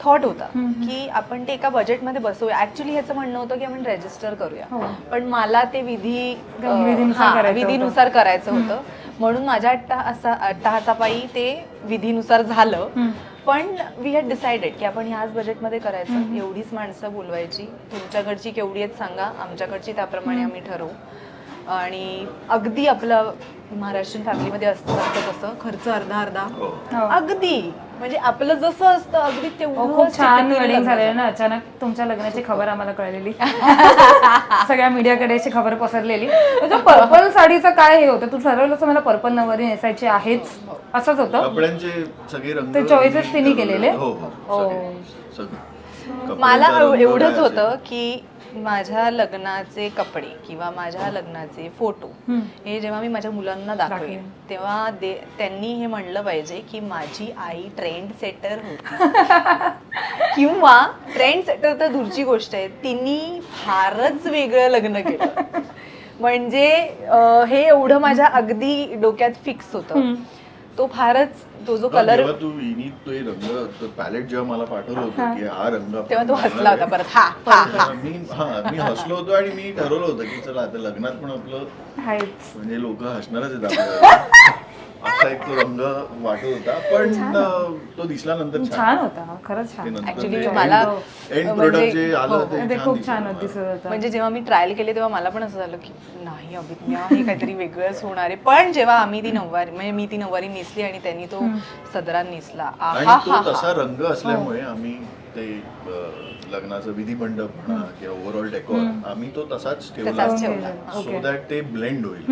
थॉट होता की आपण ते एका बजेटमध्ये बसवूया. ऍक्च्युली ह्याचं म्हणणं होतं की आपण रजिस्टर करूया पण मला ते विधीनुसार करायचं होतं म्हणून माझ्या अट्टाहासापायी ते विधीनुसार झालं. पण वी हॅड डिसाइडेड की आपण ह्याच बजेटमध्ये करायचं. एवढीच माणसं बोलवायची. तुमच्याकडची केवढी आहेत सांगा, आमच्याकडची त्याप्रमाणे आम्ही ठरवू. आणि अगदी आपलं महाराष्ट्रीयन फॅमिलीमध्ये असतं तसं खर्च अर्धा अगदी म्हणजे आपलं जसं असतं अगदी तेवढं. खूप छान वेडिंग झालेलं ना. अचानक तुमच्या लग्नाची खबर आम्हाला कळलेली. सगळ्या मीडियाकडे अशी खबर पसरलेली. पर्पल साडीचं काय हे होतं? तू ठरवलं असं मला पर्पल नऊवारी नेसायची आहेच असंच होतं? कपड्यांचे सगळे रंग ते चॉईसेस तिने केलेले. मला एवढंच होतं की माझ्या लग्नाचे कपडे किंवा माझ्या लग्नाचे फोटो हे जेव्हा मी माझ्या मुलांना दाखवेन तेव्हा त्यांनी हे म्हणलं पाहिजे की माझी आई ट्रेंड सेटर होती किंवा ट्रेंड सेटर तर दूरची गोष्ट आहे, तिने फारच वेगळं लग्न केलं. म्हणजे हे एवढं माझ्या अगदी डोक्यात फिक्स होतं. तो फारच तो जो कलर तू रंग पॅलेट जेव्हा मला पाठवलं होतं की हा रंग तेव्हा तो हसला होता परत. मी हसलो होतो आणि मी ठरवलं होतं की चला आता लग्नात पण आपलं म्हणजे लोक हसणारच आहेत असा एक तो रंग वाटत होता. पण तो दिसला नंतर छान होता. खरंच छान. ऍक्च्युली मला एंड प्रोडक्ट जे आलं ते खूप छान दिसत होतं. म्हणजे जेव्हा मी ट्रायल केले तेव्हा मला पण असं झालं की नाही अभिज्ञा हे काहीतरी वेगळंच होणार आहे. पण जेव्हा आम्ही ती नऊवारी म्हणजे मी ती नऊवारी नेसली आणि त्यांनी तो सदरा नेसला आणि तो तसा रंग असल्यामुळे आम्ही ते लग्नाचं विधी मंडप म्हणा किंवा ओव्हरऑल डेकोर आम्ही तो तसाच ठेवला सो दॅट ते ब्लेंड होईल.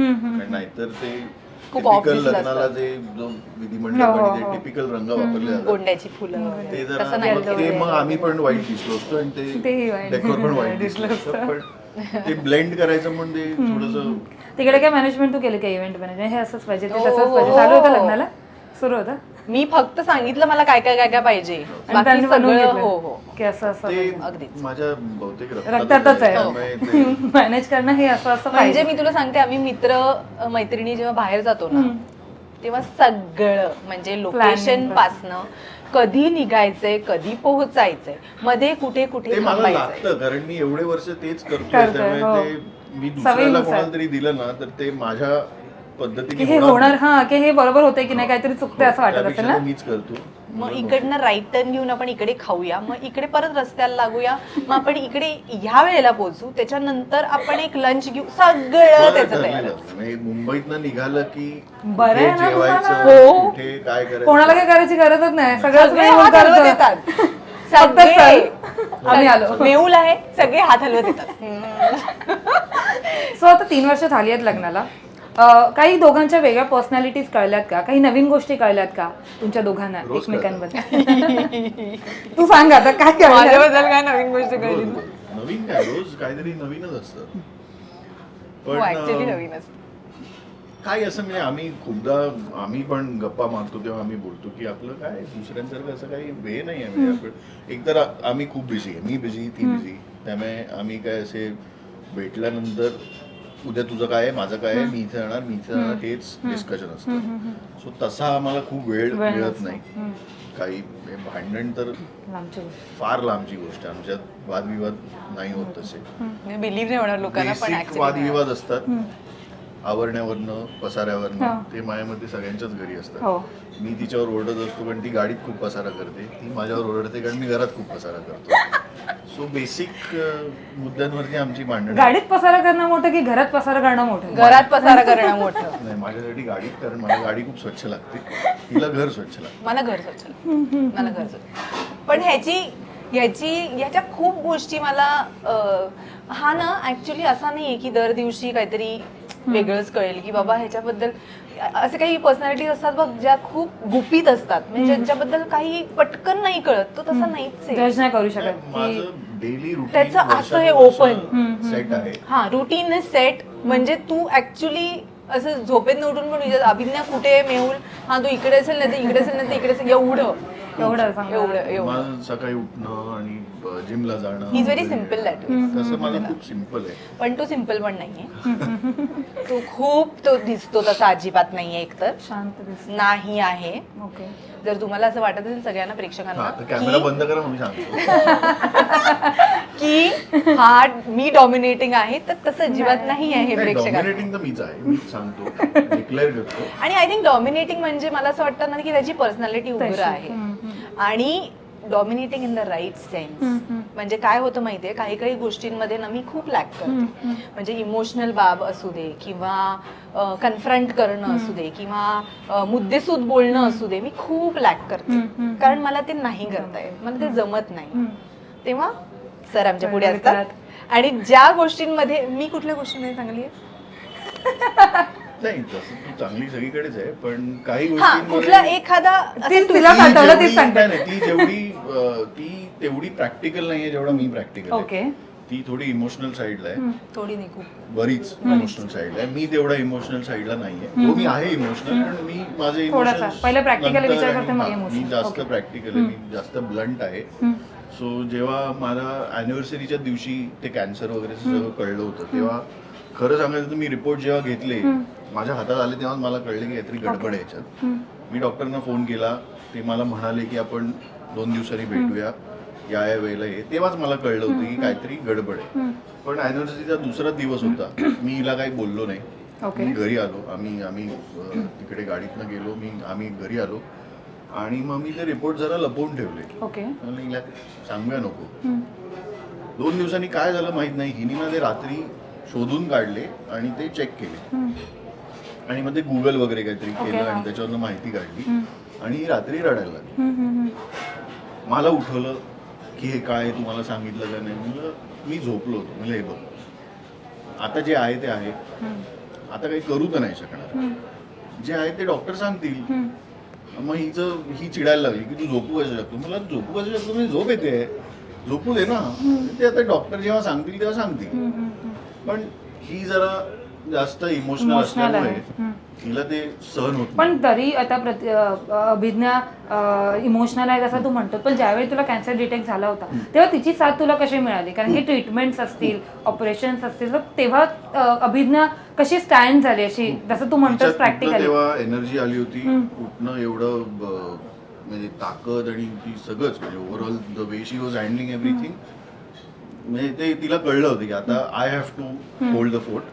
नाहीतर ते टिपिकल लग्नाला जे जो विधिमंडळ टिपिकल रंग वापरले जातात गोंड्याची फुलं ते जरा ते मग आम्ही पण वाईट दिसलो असतो आणि ते डेकोर पण वाईट दिसलो असतं. पण ते ब्लेंड करायचं म्हणजे थोडंसं तिकडे काय मॅनेजमेंट तू केलं का? इव्हेंट मॅनेजमेंट हे असंच पाहिजे ते तसंच पाहिजे चालू होतं लग्नाला? सुरू होतं? मी फक्त सांगितलं मला काय काय काय काय पाहिजे बाकी सगळं हो की असं असं अगदीच माझ्या बहुतेक रक्तातच आहे मॅनेज करणं हे असं असं म्हणजे मी तुला सांगते आम्ही मित्र मैत्रिणी जेव्हा बाहेर जातो ना तेव्हा सगळं म्हणजे लोकेशन पासनं कधी निघायचंय कधी पोहोचायचंय मध्ये कुठे कुठे मला लागतं कारण मी एवढे वर्ष तेच करतोय त्यामुळे ते मी दुसऱ्याला कोणाला तरी दिलं ना तर ते माझ्या पद्धतीने हे होणार. की हे बरोबर होतंय की नाही काहीतरी चुकतंय असं वाटत असेल ना. मीच करतो. मग इकडनं राईट टर्न घेऊन आपण इकडे खाऊया मग इकडे परत रस्त्याला लागूया मग आपण इकडे ह्या वेळेला पोहोचू त्याच्यानंतर आपण एक लंच घेऊ सगळं त्याचं तयार. मुंबईतनं निघालं की बरं जेवायचं कुठे काय करायचं कोणाला काय करायची गरजच नाही. सगळे हात हलवत येतात. आम्ही आलो मेहुल आहे सगळे हात हलवत येतात. सो आता 3 वर्ष झाली आहेत लग्नाला. काही दोघांच्या वेगळ्या पर्सनॅलिटीज कळल्यात का? काही नवीन गोष्टी कळल्यात का तुमच्या दोघांना रोज एकमेकांबद्दल? तू सांग आता काय कळलं? माझ्याबद्दल काय नवीन गोष्ट कळली? नवीन काय, रोज काहीतरी नवीनच असतं. ऍक्च्युली पण नवीन असतं. काय असं म्हणजे आम्ही पण गप्पा मारतो तेव्हा आम्ही बोलतो की आपलं काय दुसऱ्यांसारखं असं काही हे नाही आहे. म्हणजे आपण एकतर आम्ही खूप बिझी आहे, मी बिझी ती बिझी, त्यामुळे आम्ही काय असे भेटल्यानंतर उद्या तुझं काय आहे, माझं काय आहे, मी इथे जाणार, हेच डिस्कशन असतं. सो तसा आम्हाला खूप वेळ मिळत नाही. काही भांडण तर लांबची गोष्ट. फार लांबची गोष्ट आहे, आमच्यात वादविवाद नाही होत तसे. मी बिलीव्ह नाही होणार लोकांना, पण बेसिक वादविवाद असतात आवरण्यावरनं, पसाऱ्यावरनं, ते माझ्यामध्ये सगळ्यांच्याच घरी असतात. हो. मी तिच्यावर ओरडत असतो कारण ती गाडीत खूप पसारा करते, ती माझ्यावर ओरडते कारण मी घरात खूप पसारा करतो. सो बेसिक मुद्द्यांवरती आमची भांडण. गाडीत पसारा करणं मोठं की घरात पसारा करणं मोठं? घरात पसारा करणं मोठं. नाही, माझ्यासाठी गाडीत, कारण मला गाडी खूप स्वच्छ लागते, तिला घर स्वच्छ लागतं. मला घर स्वच्छ लागतं. मला घर स्वच्छ. पण ह्याच्या खूप गोष्टी मला हा ना ऍक्च्युली असा नाहीये की दर दिवशी काहीतरी वेगळंच कळेल की बाबा ह्याच्याबद्दल. असे काही पर्सनॅलिटीज असतात बघ ज्या खूप गुपित असतात, म्हणजे ज्याच्याबद्दल काही पटकन नाही कळत, तो तसा नाहीच आहे. जज नाही करू शकत की माझं डेली रुटीन त्याचं असं हे open. सेट आहे. हा, रुटीन इज सेट. म्हणजे तू ऍक्च्युली असं झोपेत उठून पण विचार अभिज्ञा कुठे आहे, मेहुल हा तू इकडे असेल नाही तर इकडे असेल नाही तर इकडे असेल, एवढं एवढं माझं सकाळी उठणं आणि जिमला जाणं he is very simple that way. तसं माझं खूप सिम्पल आहे. पण तो सिम्पल पण नाहीये. तो खूप तो दिसतो तसा अजिबात नाहीये. एकतर शांत दिसत. नाही आहे. ओके. जर तुम्हाला असं वाटत असेल सगळ्यांना प्रेक्षकांना हा, तर कॅमेरा बंद करा म्हणून सांगतो. की हा मी डॉमिनेटिंग आहे, तर तसं अजिबात नाही आहे प्रेक्षकांना. डॉमिनेटिंग तर मीच आहे, मीच सांगतो, डिक्लेअर करतो. आणि आय थिंक डॉमिनेटिंग म्हणजे मला असं वाटतं ना की त्याची पर्सनॅलिटी उग्र आहे. आणि dominating in the right sense. म्हणजे काय होतं माहितीये, काही काही गोष्टींमध्ये ना मी खूप लॅक करते. म्हणजे इमोशनल बाब असू दे किंवा कन्फ्रंट करणं असू दे किंवा मुद्देसूद बोलणं असू दे, मी खूप लॅक करते. कारण मला ते नाही करता येत, मला ते जमत नाही. तेव्हा सर आमच्या पुढे असतात. आणि ज्या गोष्टींमध्ये मी कुठल्या गोष्टींमध्ये चांगली आहे नाही, तसं तू चांगली सगळीकडेच आहे, पण काही कुठला एखादा असं तिला पाठवलं तीच सांगते. ती तेवढी प्रॅक्टिकल नाहीये जेवढा मी प्रॅक्टिकल आहे. ओके. ती थोडी इमोशनल साईडला आहे, थोडी नाही खूप बरीच इमोशनल साईडला आहे. मी तेवढा इमोशनल साईडला नाहीये. तो मी आहे इमोशनल, पण मी माझे थोडासा. इमोशन्स पहिलं practically विचार करते, मग emotional. मी जास्त Okay. प्रॅक्टिकल आहे, मी जास्त ब्लंट आहे. सो जेव्हा मला अॅनिव्हर्सरीच्या दिवशी ते कॅन्सर वगैरे सगळं कळलं होतं, तेव्हा खरं सांगायचं तर मी रिपोर्ट जेव्हा घेतले, माझ्या हातात आले, तेव्हा मला कळलं की काहीतरी गडबड आहे याच्यात. मी डॉक्टरना फोन केला, ते मला म्हणाले की आपण 2 दिवसांनी भेटूया, या वेळेला ये. तेव्हाच मला कळलं होतं की काहीतरी गडबड आहे. पण अॅनिव्हर्सरीचा दुसरा दिवस होता, मी हिला काही बोललो नाही. मी घरी आलो, आम्ही तिकडे गाडीतनं गेलो, आम्ही घरी आलो आणि मग मी ते रिपोर्ट जरा लपवून ठेवले. ओके. हिला सांगूया नको. 2 दिवसांनी काय झालं माहित नाही, हिने ना ते रात्री शोधून काढले आणि ते चेक केले आणि मग ते गुगल वगैरे काहीतरी केलं आणि त्याच्यावरनं माहिती काढली आणि रात्री रडायला लागली. मला उठवलं की हे काय तुम्हाला सांगितलं का नाही. म्हणलं मी झोपलो होतो. म्हणजे हे बघ, आता जे आहे ते आहे, आता काही करू तर नाही शकणार, जे आहे ते डॉक्टर सांगतील. मग ही चिडायला लागली की तू झोपू कसं शकतो. मला झोपू कसं शकतो, म्हणजे झोप येते, झोपू दे ना. ते आता डॉक्टर जेव्हा सांगतील तेव्हा सांगतील. पण ही जरा जास्त इमोशनल असल्यामुळे तिला ते सहन होत. पण तरी आता अभिज्ञा इमोशनल आहे असं तू म्हणतो, पण ज्यावेळी तुला कॅन्सर डिटेक्ट झाला होता तेव्हा तिची साथ तुला कशी मिळाली? कारण की ट्रीटमेंट्स असतील, ऑपरेशन्स असतील, तर तेव्हा अभिज्ञा कशी स्टँड झाली अशी, जसं तू म्हणतोस प्रॅक्टिकली? तेव्हा एनर्जी आली होती, उठणं एवढं म्हणजे ताकद आणि ती सगळंच, म्हणजे overall the way she was handling everything. म्हणजे ते तिला कळलं होतं की आता I have to hold the fort.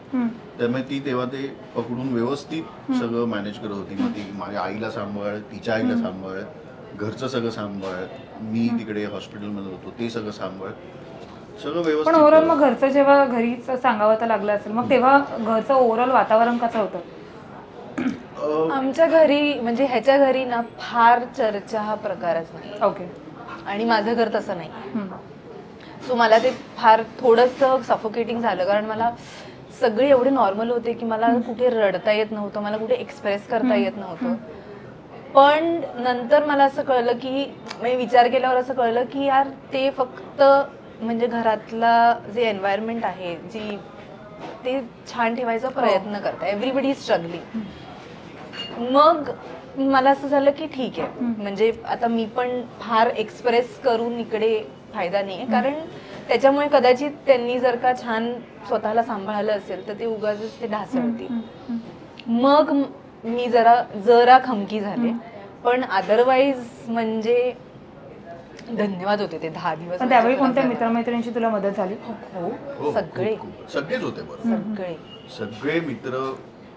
त्यामुळे ती तेव्हा ते पकडून व्यवस्थित सगळं मॅनेज करत होती. मग ती माझ्या आईला सांभाळ, तिच्या आईला सांभाळ, घरचं सगळं सांभाळ, मी तिकडे हॉस्पिटलमध्ये होतो ते सगळं सांभाळ, सगळं व्यवस्थित. पण ओव्हरऑल मग घरचं जेव्हा घरी सांगावं तर लागलं असेल, मग तेव्हा घरचं ओव्हरऑल वातावरण कसं होतं? आमच्या घरी म्हणजे ह्याच्या घरी ना फार चर्चा हा प्रकारच नाही. ओके. आणि माझं घर तसं नाही. सो मला ते फार थोडंसं सफोकेटिंग झालं, कारण मला सगळे एवढे नॉर्मल होते की मला कुठे रडता येत नव्हतं, मला कुठे एक्सप्रेस करता येत नव्हतं. पण नंतर मला असं कळलं की म्हणजे विचार केल्यावर असं कळलं की यार ते फक्त म्हणजे घरातला जे एन्व्हायरमेंट आहे जी ते छान ठेवायचा प्रयत्न करतात. Everybody struggling. मग मला असं झालं की ठीक आहे, म्हणजे आता मी पण फार एक्सप्रेस करून इकडे फायदा नाही आहे, कारण त्याच्यामुळे कदाचित त्यांनी जर का छान स्वतःला सांभाळलं असेल तर ते उगाच ते ढासळतील. मग मी जरा खमकी झाले. पण अदरवाईज म्हणजे धन्यवाद होते ते 10 दिवस. पण त्यावेळी कोणत्या मित्रमैत्रिणींची तुला मदत झाली? हो, सगळे सगळेच होते बरोबर. सगळे मित्र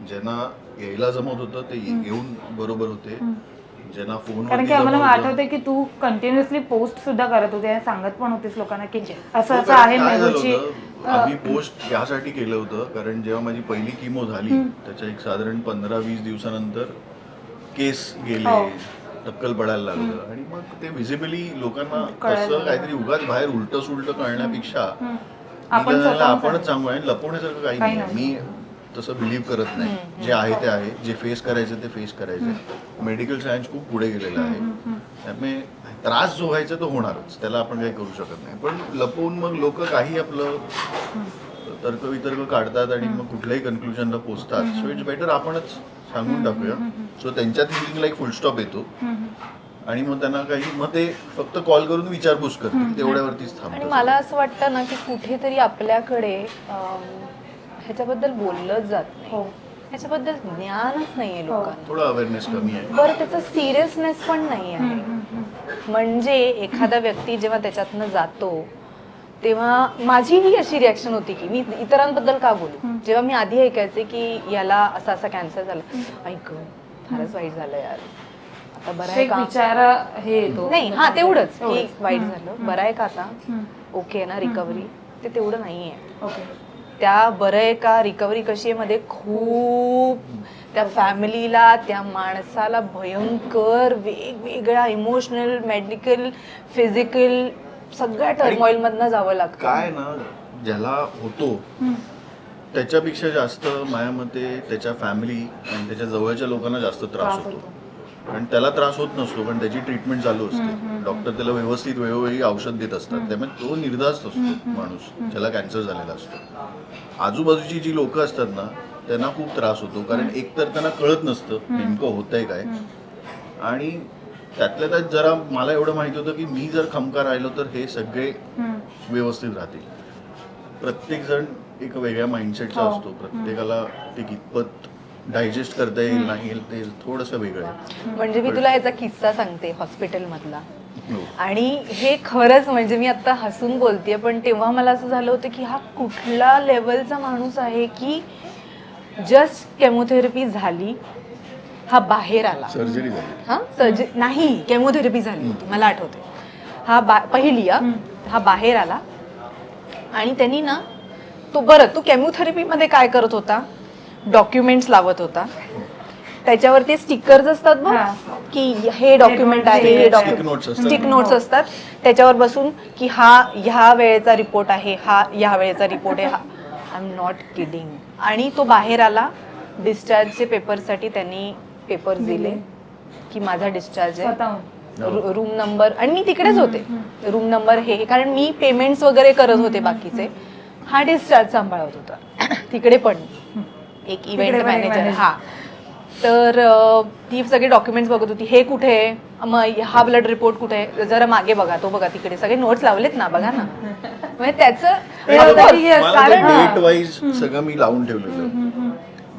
ज्यांना यायला जमत होतं ते येऊन बरोबर होते, ज्यांना फोन. कारण की आम्हाला आठवते की तू कंटिन्युअसली पोस्ट सुद्धा करत होते आणि सांगत पण होतीस लोकांना की असं असं आहे मेहूलची. आम्ही पोस्ट यासाठी केलं होतं कारण जेव्हा माझी पहिली किमो झाली त्याच्या एक साधारण 15-20 दिवसानंतर केस गेले, टक्कल पडायला लागलं आणि मग ते व्हिजिबली लोकांना कसं काहीतरी उगाच बाहेर उलट सुलट कळण्यापेक्षा आपणच सांगू आणि लपवण्यासारखं काही नाही. मी तसं बिलीव्ह करत नाही. जे आहे ते आहे, जे फेस करायचं ते फेस करायचं. मेडिकल सायन्स खूप पुढे गेलेलं आहे, त्यामुळे त्रास जो व्हायचा तो होणारच, त्याला आपण काही करू शकत नाही. पण लपवून मग लोक काही आपलं तर्कवितर्क काढतात आणि मग कुठल्याही कन्क्लुजनला पोचतात. सो इट्स बेटर आपणच सांगून टाकूया. सो त्यांच्या थिंकिंगला एक फुलस्टॉप येतो आणि मग त्यांना काही मग ते फक्त कॉल करून विचारपूस करतील, तेवढ्यावरतीच आणि थांबतात. मला असं वाटतं ना की कुठेतरी आपल्याकडे ह्याच्याबद्दल बोललंच जात नाही, ह्याच्याबद्दल ज्ञानच नाहीये लोकांना. थोडा अवेअरनेस कमी आहे. बरं, त्याचं सिरियसनेस पण नाही आहे. म्हणजे एखादा व्यक्ती जेव्हा त्याच्यातनं जातो तेव्हा माझीही अशी रिॲक्शन होती की मी इतरांबद्दल का बोलू. जेव्हा मी आधी ऐकायचे की याला असा कॅन्सर झाला, ऐक फारच वाईट झालं यार, आता बरं आहे का, विचार हे येतो नाही हा तेवढंच की वाईट झालं, बरं आहे का आता, ओके ना रिकव्हरी, ते तेवढं नाहीये. त्या बरं आहे का रिकव्हरी कशी आहे मध्ये खूप त्या फॅमिलीला त्या माणसाला भयंकर वेगवेगळ्या इमोशनल, मेडिकल, फिजिकल सगळ्या टर्मॉइल मधनं जावं लागतं. काय ना ज्याला होतो त्याच्यापेक्षा जास्त माझ्या मते त्याच्या फॅमिली आणि त्याच्या जवळच्या लोकांना जास्त त्रास होतो. कारण त्याला त्रास होत नसतो, कारण त्याची ट्रीटमेंट चालू असते, डॉक्टर त्याला व्यवस्थित वेळोवेळी औषध देत असतात, त्यामुळे तो निर्धास्त असतो माणूस ज्याला कॅन्सर झालेला असतो. आजूबाजूची जी लोक असतात ना त्यांना खूप त्रास होतो, कारण एकतर त्यांना कळत नसतं नेमकं होतंय काय, आणि त्यातल्या त्यात जरा मला एवढं माहिती होतं की मी जर खमका राहिलो तर हे सगळे व्यवस्थित राहतील. प्रत्येक जण एक वेगळ्या माइंडसेटचा असतो, प्रत्येकाला ते कितपत डायजेस्ट करता येईल नाही येईल ते थोडंसं वेगळं आहे. म्हणजे मी तुला याचा किस्सा सांगते हॉस्पिटल मधला, आणि हे खरंच म्हणजे मी आता हसून बोलतेय पण तेव्हा मला असं झालं होतं की हा कुठला लेवलचा माणूस आहे की जस्ट केमोथेरपी झाली, हा बाहेर आला, सर्जरी झाली, हा सर्जरी नाही केमोथेरपी झाली होती मला आठवते, हा पहिली हा बाहेर आला आणि त्यांनी ना तू केमोथेरपी मध्ये काय करत होता, डॉक्युमेंट्स लावत होता, त्याच्यावरती स्टिकर्स असतात बघ की हे डॉक्युमेंट आहे, हे स्टिक नोट्स असतात, त्याच्यावर बसून की हा ह्या वेळेचा रिपोर्ट आहे, हा ह्या वेळेचा रिपोर्ट आहे, आय एम नॉट किडिंग. आणि तो बाहेर आला, डिस्चार्जचे पेपरसाठी त्यांनी पेपर्स दिले की माझा डिस्चार्ज आहे, रूम नंबर, आणि मी तिकडेच होते, रूम नंबर हे, कारण मी पेमेंट्स वगैरे करत होते बाकीचे, हा डिस्चार्ज सांभाळत होता तिकडे पण एक इव्हेंट मॅनेजर. हा तर ती सगळे डॉक्युमेंट्स बघत होती, हे कुठे आहे, मग हा ब्लड रिपोर्ट कुठे आहे, जरा मागे बघा, तो बघा तिकडे सगळे नोट्स लावलेत ना, बघा ना. म्हणजे त्याचं डेट वाईज सगळं मी लावून ठेवलेलं,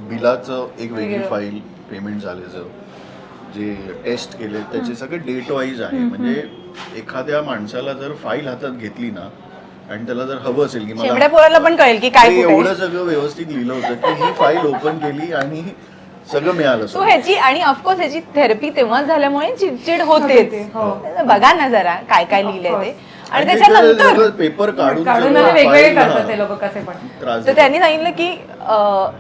बिलाचं एक वेगळी फाईल, पेमेंट झाल्याचं, जे टेस्ट केले त्याचे सगळे डेट वाईज आहे. म्हणजे एखाद्या माणसाला जर फाईल हातात घेतली ना आणि त्याला जर हवं असेल की शेवड्या पोराला पण कळेल की काय एवढं सगळं व्यवस्थित लिहिलं होतं की ही फाईल ओपन केली आणि सगळं मिळालं. सो ह्याची, आणि ऑफकोर्स ह्याची थेरपी तेव्हा झाल्यामुळे चिडचिड होतेच, बघा ना जरा काय काय लिहिलंय ते. आणि त्याच्यानंतर पेपर काढून वेगवेगळे करतात ते लोक कसे पण. तर त्यांनी सांगितलं की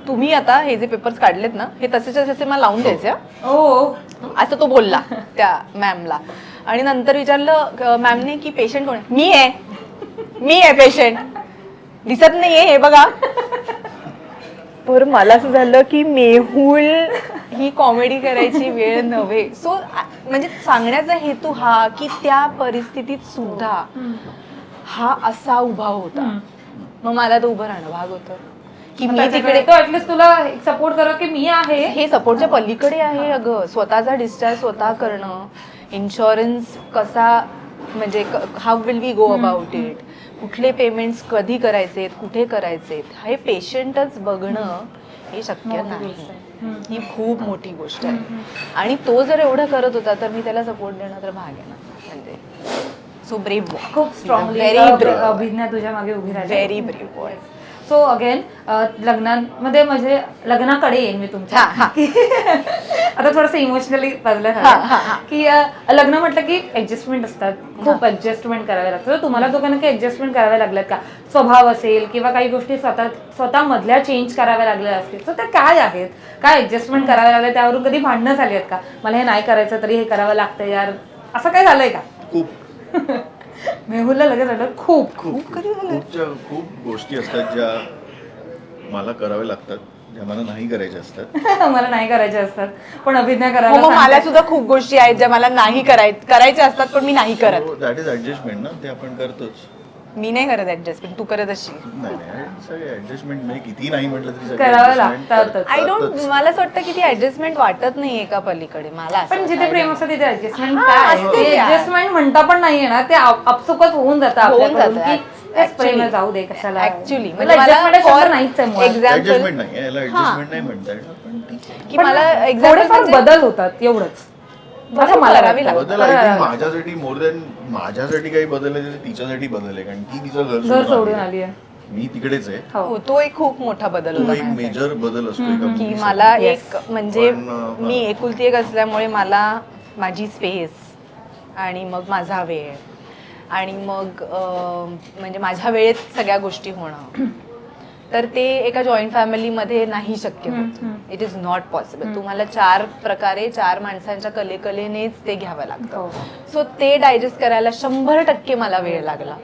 तुम्ही आता हे जे पेपर्स काढलेत ना हे तसेच्या तसे मला लावून द्यायचे, असं तो बोलला त्या मॅमला. आणि नंतर विचारलं मॅमने की पेशंट कोण आहे, मी आहे पेशंट, दिसत नाहीये हे बघा. पर मला असं झालं की मेहुल ही कॉमेडी करायची वेळ नव्हे. सो म्हणजे सांगण्याचा हेतू हा की त्या परिस्थितीत सुद्धा हा असा उभा होता, मग मला तो उभं राहणं भाग होतं की मी तिकडे तो ऍटलीस्ट तुला सपोर्ट करा की मी आहे. हे सपोर्टच्या पलीकडे आहे. अगं स्वतःचा डिस्चार्ज स्वतः करणं, इन्शुरन्स कसा म्हणजे how will we go about it, कुठले पेमेंट्स कधी करायचे, कुठे करायचे, हे पेशंटच बघणं हे शक्य नाही. ही खूप मोठी गोष्ट आहे. आणि तो जर एवढं करत होता तर मी त्याला सपोर्ट देणं तर भाग आहे ना. म्हणजे सो ब्रेव्ह, खूप स्ट्रॉंगली अभिज्ञा तुझ्या मागे उभी राहिली. Very brave boy. So again लग्नांमध्ये म्हणजे लग्नाकडे येईन मी तुमच्या. आता थोडंसं इमोशनली बाजूला की लग्न म्हटलं की ऍडजस्टमेंट असतात, खूप ऍडजस्टमेंट करावे लागतात. तुम्हाला दोघांना काही ऍडजस्टमेंट कराव्या लागल्यात का? स्वभाव असेल किंवा काही गोष्टी स्वतः मधल्या चेंज कराव्या लागल्या असतील, तर त्या काय आहेत? काय ऍडजस्टमेंट कराव्या लागल्या? त्यावरून कधी भांडणं झाली आहेत का? मला हे नाही करायचं तरी हे करावं लागतं यार, असं काय झालंय का? खूप मेहुलला लगेच वाटलं खूप खूप गोष्टी असतात ज्या मला कराव्या लागतात, ज्या मला नाही करायच्या असतात. मला नाही करायचे असतात पण अभिज्ञा मग करायला मला सुद्धा खूप गोष्टी आहेत ज्या मला नाही करायच्या असतात पण मी नाही करत. दॅट इज ऍडजस्टमेंट ना, ते आपण करतोच. मी नाही करत ऍडजस्टमेंट, तू करत असशील. नाही नाही, सगळे ऍडजस्टमेंट म्हणजे किती नाही म्हटलं तरी सगळे करावं adjustment लागतातच. आय डोंट, करतातच. मला असं वाटतं की ती ऍडजस्टमेंट वाटत नाही एका पलीकडे मला असं पण जिथे वाटतं. प्रेम असतं तिथे ऍडजस्टमेंट हा, काय असते यार. ऍडजस्टमेंट म्हणता पण नाहीये ना, ते आपसुकच होऊन जातं होऊन आपल्याकडून जातं. की तेच प्रेम आहे, जाऊ दे कशाला. ऍक्च्युली मला adjustment हा शब्द नाहीच आहे मुळात. एक्झाम्पल ऍडजस्टमेंट नाही, याला ऍडजस्टमेंट नाही म्हणता येणार, पण ठीक आहे. की मला थोडेफार एक्झाम्पल बदल होतात एवढंच. असं मला करावी वाटतं. बदल आहे की माझ्यासाठी मोर दॅन माझ्यासाठी काही बदल आहे ते तिच्यासाठी बदल आहे, कारण ती तिचं घर सोडून आली आहे. मी तिकडेच आहे. हो. तो एक खूप मोठा बदल तो होता एक मेजर बदल असतो एका की मुलीसाठी. मला Yes. एक म्हणजे पण, मी एकुलती एक असल्यामुळे मला माझी स्पेस आणि मग माझा वेळ आणि मग म्हणजे माझ्या वेळेत सगळ्या गोष्टी होणं, तर ते एका जॉईंट फॅमिलीमध्ये नाही शक्य होत. It is not possible. तुम्हाला 4 प्रकारे 4 माणसांच्या कलेनेच ते घ्यावं लागतं. हो. सो ते डायजेस्ट करायला 100% मला वेळ लागला.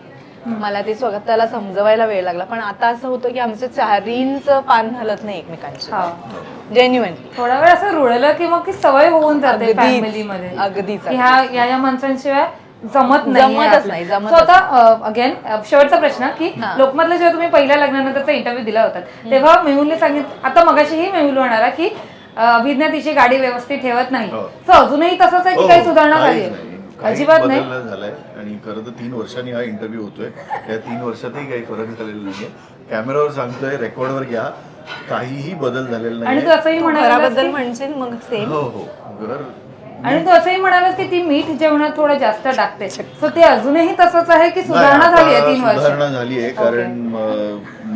मला ते स्वतःला समजवायला वेळ लागला. पण आता असं होतं की आमचं 4चं पान हलत नाही एकमेकांचे. हा. जेन्युइनली थोडा वेळ असं रुळलं की मग की सवय होऊन जाते अगदीच, फॅमिलीमध्ये. अगदीच, की ह्या माणसांशिवाय जमतच नाही. जमतच So आता अगेन शेवटचा प्रश्न की लोकमतला जेव्हा तुम्ही पहिल्या लग्नानंतरचा इंटरव्ह्यू दिला होता तेव्हा मेहुलने सांगितलं, आता मगाशीही मेहुल म्हणाला की अभिज्ञा तिची गाडी व्यवस्थित ठेवत नाही. हो. So अजूनही तसंच आहे की काही सुधारणा झाली आहे? अजिबात नाही. बदल झालाय. आणि खरं तर 3 वर्षांनी हा इंटरव्ह्यू होतोय, त्या 3 वर्षातही काही फरक झालेला नाहीये. कॅमेरावर सांगतोय, रेकॉर्डवर घ्या, काहीही बदल झालेला आणि तू नाही. असंही म्हणाला घराबद्दल म्हणशील मग सेम. हो हो, घर आणि तू असंही म्हणालास की ती मीठ जेवणात थोडं जास्त टाकते. सो ते अजूनही तसंच आहे की सुधारणा झाली आहे 3 वर्ष? सुधारणा झाली आहे, कारण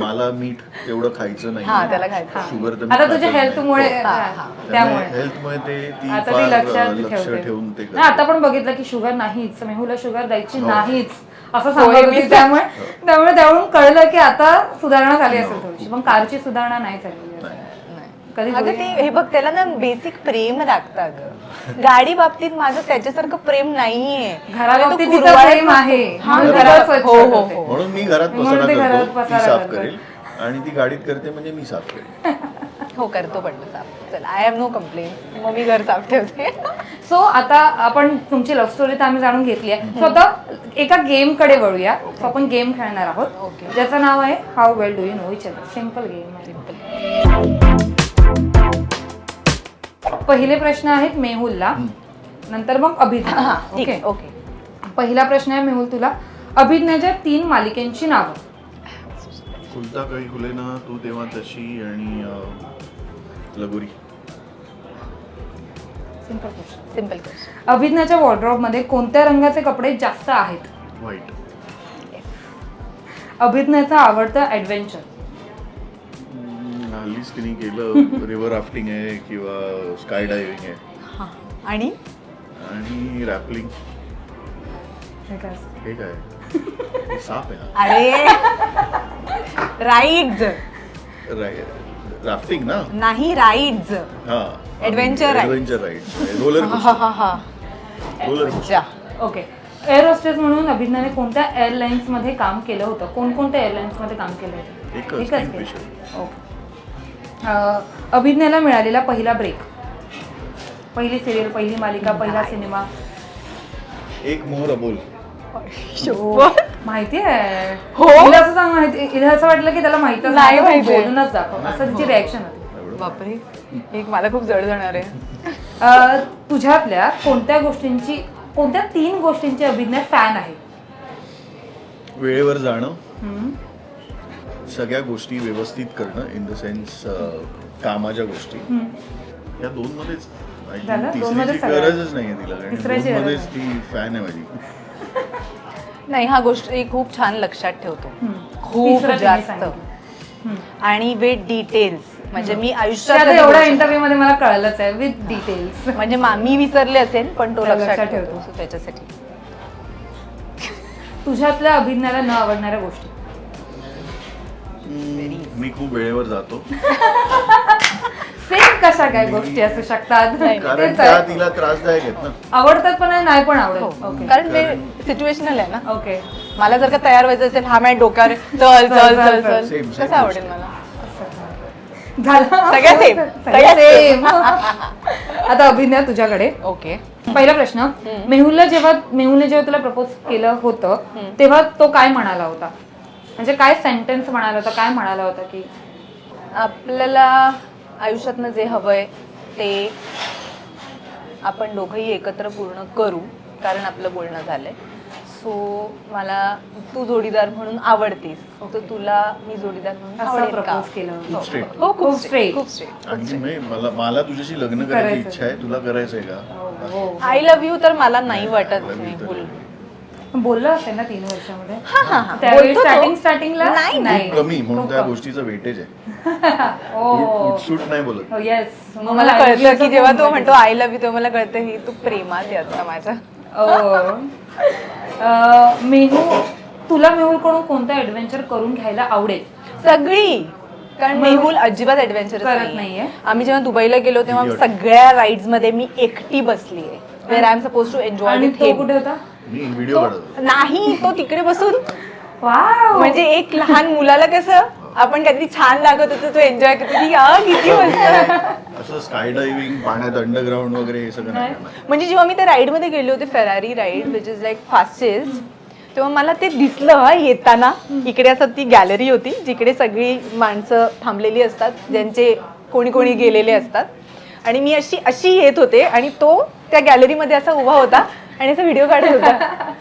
मला मीठ तेवढं खायचं नाही. हा, त्याला खायचं. शुगर तर आता तुझ्या हेल्थमुळे त्यामुळे हेल्थमुळे ती आता फार ती लक्षात लक्ष ठेवते. ठेवून ते नाही, आता पण बघितलं की शुगर नाहीच, मेहुला शुगर द्यायची हो. नाहीच असं सांगत होती. त्यामुळे त्यावरून कळलं की आता सुधारणा झाली असेल थोडीशी. पण कारची सुधारणा नाही झाली. कधी अगं होईल? ते हे बघ, त्याला ना बेसिक प्रेम लागतं. अगं गाडी बाबतीत माझं त्याच्यासारखं प्रेम नाहीये. घराबाबतीत तो तिचं कुरवाळ्यात प्रेम आहे. नसतो. म्हणून हा, ती घरात- स्वच्छ हो, हो, ठेवते. हो. म्हणून मी घरात म्हणून पसारा ते घरात करतो, ती पसारा साफ करते. करेल, आणि ती गाडीत करते म्हणजे मी साफ करेल. हो, करतो पण साफ. चल, आय हॅव नो कंप्लेन. मग मी घर साफ ठेवते. सो आता आपण तुमची लव्ह स्टोरी तर आम्ही जाणून घेतली आहे. सो आता एका गेम कडे वळूया. सो आपण गेम खेळणार आहोत, Okay. ज्याचं नाव आहे how well do you know each other. Simple game. पहिले प्रश्न आहेत मेहुलला, नंतर मग अभिज्ञा. ठीक ओके आहे, ओके. पहिला प्रश्न आहे मेहुल तुला, अभिज्ञाच्या 3 मालिकेंची नावं. खुलता काही खुलेना, तू तेव्हा तशी, आणि लगोरी. Simple question. Simple question. अभिज्ञाच्या वॉर्डरोब मध्ये कोणत्या रंगाचे कपडे जास्त आहेत? व्हाईट. अभिज्ञाचा आवडतं ऍडव्हेंचर. हल्लीच तिने केलं रिव्हर राफ्टिंग आहे किंवा स्काय डायव्हिंग आहे, आणि आणि रॅपलिंग. हे काय असतं? हे काय हे साप आहे ना. अरे राईड्स राफ्टिंग ना, नाही, राईड्स. हा, Adventure ride. Adventure ride, roller roller. अच्छा. ओके. एअर होस्टेस म्हणून अभिज्ञाने कोणत्या एअरलाइन्स मध्ये काम केलं होतं? कोणकोणत्या एअरलाइन्स मध्ये काम केलं होतं? एकच, केलं? Kingfisher. ओके. अभिज्ञाला मिळालेला पहिला ब्रेक, पहिली सिरियल, पहिली मालिका, पहिला सिनेमा. एक मोहर बोल. माहिती आहे हो. हिला असं सांग, माहिती हिला असं वाटलं की त्याला माहितच नाही नाही, माहिती. बोलूनच दाखव असं तिची रिॲक्शन होती. बापरे, एक मला खूप जड जाणार आहे. तुझ्यातल्या कोणत्या 3 गोष्टींची अभिज्ञा फॅन आहे? वेळेवर जाणं, सगळ्या गोष्टी व्यवस्थित करणं, इन द सेन्स कामाच्या गोष्टी. या 2 मध्येच झालं? तिसरीची 2 मध्येच सगळं. गरजच नाहीये तिला, कारण तिसऱ्याची 2 गरज मध्येच नाही. ती फॅन आहे माझी. नाही, हा गोष्टी खूप छान लक्षात ठेवतो, खूप तिसरं तिने जास्त, सांगितलं. आणि विथ डिटेल्स. म्हणजे मी आता आयुष्यात एवढ्या इंटरव्ह्यू मध्ये मला कळलंच आहे, विथ डिटेल्स. म्हणजे मी विसरले असेल पण तो लक्षात लक्षात ठेवतो. ठेवतो. So त्याच्यासाठी तुझ्यातल्या अभिज्ञाला न आवडणाऱ्या गोष्टी? मी खूप वेळेवर जातो, सेम कशा काय गोष्टी असू शकतात? कारण तेच त्या आहे. तिला त्रासदायक आहेत ना. आवडतात पण आणि नाही पण आवडत. हो. ओके कारण ते सिच्युएशनल आहे ना. ओके. मला जर का तयार व्हायचं असेल, हा माझ्या डोक्यावर आहे, चल चल चल चल, Same कसं आवडेल मला? झालं सगळ्या सेम, सगळ्या सेम. आता अभिज्ञा तुझ्याकडे. ओके. पहिला प्रश्न, मेहुलने जेव्हा तुला प्रपोज केलं होतं तेव्हा तो काय म्हणाला होता? म्हणजे काय सेंटेन्स म्हणाला होता, काय म्हणाला होता? की आपल्याला आयुष्यातनं जे हवंय ते आपण दोघंही एकत्र पूर्ण करू, कारण आपलं बोलणं झालंय. सो मला तू जोडीदार म्हणून आवडतीस, तर तुला मी जोडीदार म्हणून असं आवडेल का? प्रपोज केलं होतं. खूप स्ट्रेट. हो, खूप खूप straight. स्ट्रेट, खूप स्ट्रेट. आणि मला तुझ्याशी लग्न करायची करायचं. इच्छा आहे, तुला करायचंय का? हो. आय लव्ह यू तर मला नाही वाटत मेहुल. बोललं असेल ना 3 वर्षामध्ये? हा. त्यावेळी बोलतो तो. स्टार्टिंगला नाही. नाही. खूप कमी, म्हणून खूप त्या कमी. गोष्टीचं वेटेज आहे. हो. उठसूट नाही बोलत. हो, येस. मग मला कळतं की जेव्हा तो म्हणतो आय लव्ह यू, तेव्हा मला कळतं ही तू प्रेमात आहे आता माझ्या. तुला मेहुलकडून कोणतं ऍडव्हेंचर करून घ्यायला आवडेल? सगळी. कारण मेहुल अजिबात ऍडव्हेंचर करत नाहीये. आम्ही जेव्हा दुबईला गेलो तेव्हा सगळ्या राईड्स मध्ये मी एकटी बसली आहे, where I am suppose to enjoy आणि विथ तो हिम. कुठे होता? मी व्हिडिओ काढतो. नाही, तो तिकडे बसून, वाव. म्हणजे एक लहान मुलाला कसं आपण काहीतरी छान लागत होतं, तो एन्जॉय करतो की किती मस्त. असं स्काय डायव्हिंग, पाण्यात अंडरग्राऊंड वगैरे हे सगळं नाही करणार. म्हणजे जेव्हा मी त्या राईड मध्ये गेले होते, Ferrari ride which is like fastest, तेव्हा मला ते दिसलं येताना. इकडे असं ती गॅलरी होती जिकडे सगळी माणसं थांबलेली असतात, ज्यांचे कोणी कोणी गेलेले असतात, आणि मी अशी येत होते आणि तो त्या गॅलरीमध्ये असा उभा होता आणि असा व्हिडिओ काढत होता.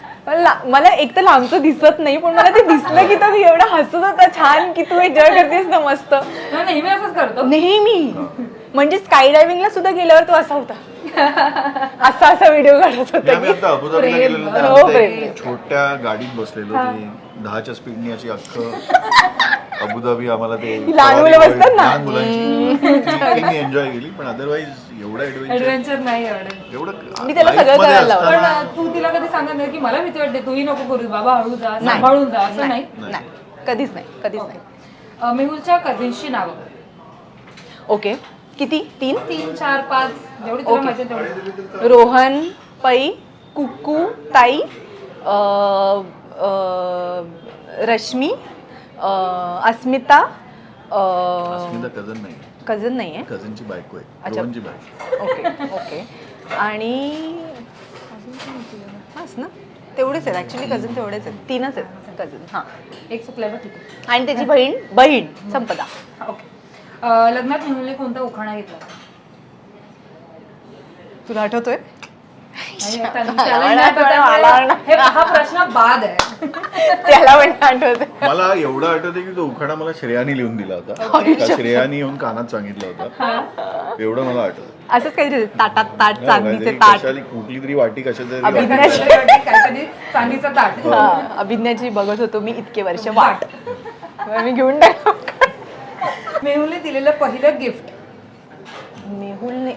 मला एक तर लांबचं दिसत नाही, पण मला ते दिसलं की तो एवढा हसत होता छान, की तू एन्जॉय करतेस ना मस्त. नेहमी असंच करतो. नेहमी. म्हणजे स्काय डायव्हिंगला सुद्धा गेल्यावर तो असा होता, असा व्हिडिओ काढत होता आम्ही आता अबुधाबीला प्रेम. गेलेलो, हो, तर आमच्या प्रेम. एक छोट्या गाडीत बसलेलो, ती 10च्या स्पीडनी अशी अख्खं अबुधाबी आम्हाला ते लहान मुलं बसतात ना. लहान मुलांची एन्जॉय केली, पण अदरवाईज एवढा ऍडव्हेंचर नाही आवडेल. एवढं मी त्याला life सगळं मध्ये करायला लावलं. असताना पण तू तिला कधी सांगत नाही की मला भीती वाटते, तूही नको करू बाबा, हळू जा, नाही. सांभाळून जा, असं नाही? नाही, कधीच नाही. मेहुलच्या कझिन्सची नावं? ओके. किती? 3? 3, 4, 5 जेवढी तुला ओके. माहिती तेवढी. रोहन, पै, कुक्कू, ताई, रश्मी, अस्मिता. अस्मिता कझन नाही, कझन नाही आहे. कझनची बायको आहे, अच्छा. रोहनची बायको. Okay okay. आणि हाच ना, तेवढेच आहेत ऍक्च्युली, कझन तेवढेच आहेत, 3च आहेत कझन. हां. एक चुकलं बरं, ठीक आहे. आणि त्याची बहीण संपदा. ओके. लग्नात मेहुलने कोणता उखाणा घेतला? तुला आठवतोय? नाही, त्याला नाही आठवत आहे. हा प्रश्न बाद आहे. त्याला पण आठवतंय. मला एवढं आठवते की तो उखाणा मला श्रेयानी लिहून दिला होता, का श्रेयानी येऊन कानात सांगितलं होतं, एवढं मला आठवतं. असंच काहीतरी ताटात ताट, नाही, चांदीचे काहीतरी ताट. कशाली कुठली तरी वाटी कशातरी अभिज्ञाची. काहीतरी चांदीचं ताट. अभिज्ञाची बघत होतो मी इतके वर्ष वाट, मी घेऊन टाकलो. मेहुलने दिलेलं पहिलं गिफ्ट?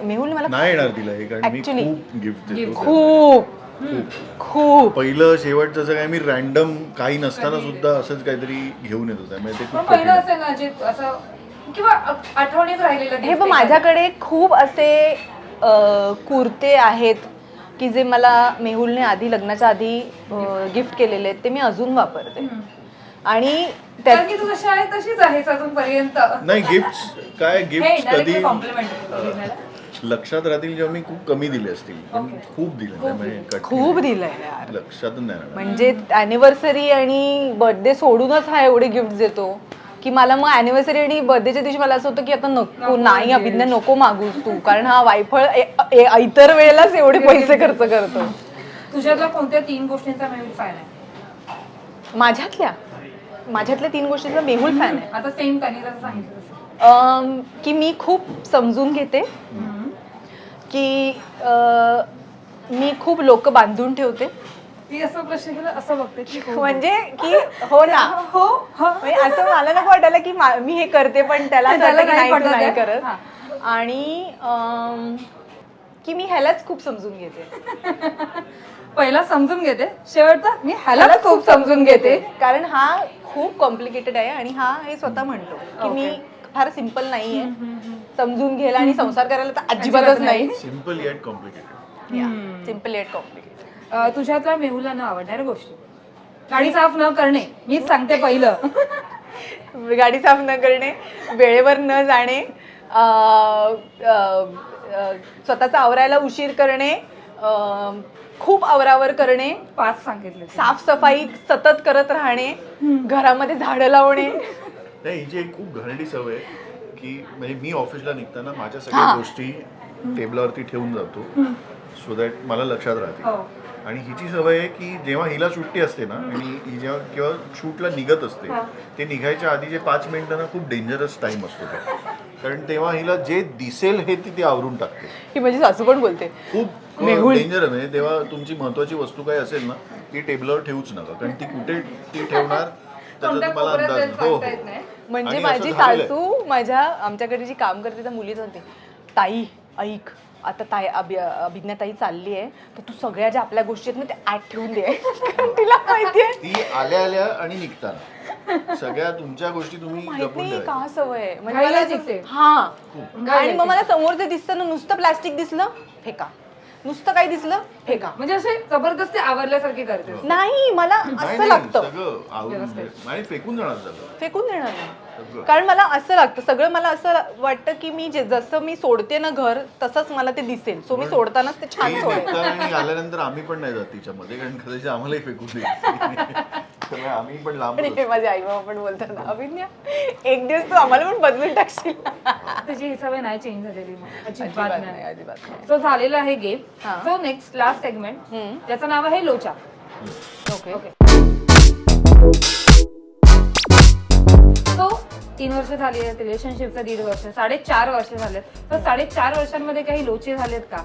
मेहुल मला नाही येणार तिला हे, कारण मी Actually, खूप गिफ्ट देतो. खूप पहिलं शेवटचं असं काय मी रॅन्डम काही नसताना सुद्धा असंच काहीतरी घेऊन येत होता, म्हणजे ते पण खूप पहिलं कठीण असेल ना जे असं किंवा आठवणीत राहिलेलं हे gift पण एखादं. माझ्याकडे खूप असे कुर्ते आहेत की जे मला मेहुलने आधी लग्नाच्या आधी गिफ्ट केलेले आहेत, ते मी अजून वापरते. आणि कारण की तू जशी आहे तशीच आहेस अजूनपर्यंत. नाही गिफ्ट काय गिफ्ट कधी कॉम्प्लिमेंट लक्षात राहतील जेव्हा मी खूप कमी दिले असतील पण खूप दिले नाही म्हणजे कठीण खूप आहे. दिलंय यार. लक्षातच नाही राहणार. म्हणजे अॅनिव्हर्सरी आणि बर्थडे सोडूनच हा एवढे गिफ्ट देतो की मला मग अॅनिव्हर्सरी आणि बर्थडेच्या दिवशी मला असं होतं की आता नको नाही अभिज्ञा नको मागूस तू कारण हा वायफळ इतर वेळेलाच एवढे पैसे खर्च करतो. तुझ्यातल्या कोणत्या 3 गोष्टींचा मेहुल फॅन आहे? माझ्यातल्या 3 गोष्टींचा मेहुल फॅन आहे. आता सेम त्यांनी जसं सांगितलं तसं. की मी खूप समजून घेते, की मी खूप लोक बांधून ठेवते. ती असं प्रश्न केला असं बघते की हो. म्हणजे की हो ना हो हो. म्हणजे असं मला नको वाटायला की मी हे करते पण त्याला असं वाटतं की नाही, तू नाही करत. हा. आणि की मी ह्यालाच खूप समजून घेते. पहिला समजून घेते, शेवटचा मी ह्याला खूप समजून घेते. कारण हा खूप कॉम्प्लिकेटेड आहे आणि हा हे स्वतः म्हणतो की मी फार सिम्पल नाहीये, समजून घ्यायला आणि संसार करायला तर अजिबातच नाही. Simple yet complicated. Simple yet complicated. तुझ्यातल्या मेहुला न आवडणाऱ्या गोष्टी? गाडी साफ न करणे, मीच सांगते पहिलं. गाडी साफ न करणे, वेळेवर न जाणे, स्वतःचा आवरायला उशीर करणे, खूप आवरावर करणे, 5 सांगितले. साफसफाई सतत करत राहणे, घरामध्ये झाडं लावणे. नाही हिची एक खूप घाणेरडी सवय आहे की म्हणजे मी ऑफिसला निघताना माझ्या सगळ्या गोष्टी टेबलावरती ठेवून जातो सो दॅट मला लक्षात राहते. आणि हिची सवय आहे की जेव्हा हिला सुट्टी असते ना आणि ही जेव्हा किंवा शूटला निघत असते ते निघायच्या आधी जे 5 मिनिटं ना खूप डेंजरस टाइम असतो तो. कारण तेव्हा हिला जे दिसेल हे ती आवरून टाकते. ही माझी सासू पण बोलते खूप डेंजर आहे. म्हणजे तेव्हा तुमची महत्वाची वस्तू काय असेल ना ती टेबलवर ठेवूच नका कारण ती कुठे ती ठेवणार त्याचा तुम्हाला अंदाज. हो हो. म्हणजे आणि माझी असं झालेलं आहे. सासू आमच्याकडे जी काम करते त्या मुलीच म्हणते, ताई ऐक आता अभिज्ञा ताई चालली आहे तर तू सगळ्या ज्या आपल्या गोष्टी आहेत ना त्या आत ठेवून दे. कारण तिला माहितीये ती आल्या आल्या आणि निघताना सगळ्या तुमच्या गोष्टी तुम्ही माहित जपून नाही ठेवायच्या. का सवय आहे. म्हणजे घाईला मला दिसते. हा आणि मग मला समोर जे दिसतं ना नुसतं प्लास्टिक दिसलं फेका, नुसतं काही दिसलं फेका. म्हणजे असे जबरदस्ती आवरल्यासारखे करते. नाही मला नाही, असं नाही, लागतं सगळं आवरून आणि फेकून जाणार सगळं. फेकून देणार नाही. सगळं. कारण मला असं लागतं सगळं मला असं वाटतं की मी जसं मी सोडते ना घर तसंच मला ते दिसेल. सो मी सोडतानाच ते छान ती सोडेल. निघताना आणि आल्यानंतर आम्ही पण नाही जात तिच्यामध्ये कारण कदाचित आम्हालाही फेकून देईल. त्यामुळे आम्ही पण लांब आणि माझे आई बाबा पण बोलतात ना अभिज्ञा एक दिवस तू आम्हाला पण बदलून टाकशील. त्याची ही सवय नाही चेंज झालेली मग. अजिबात नाही अजिबात नाही. सो झालेलं आहे गेम. हा. सो नेक्स्ट लास्ट सेगमेंट त्याचं नाव आहे लोचा. ओके सो 3 वर्ष झाली आहेत रिलेशनशिपचं, 1.5 वर्ष, 4.5 वर्ष झालेत. तर 4.5 वर्षांमध्ये काही लोचे झालेत का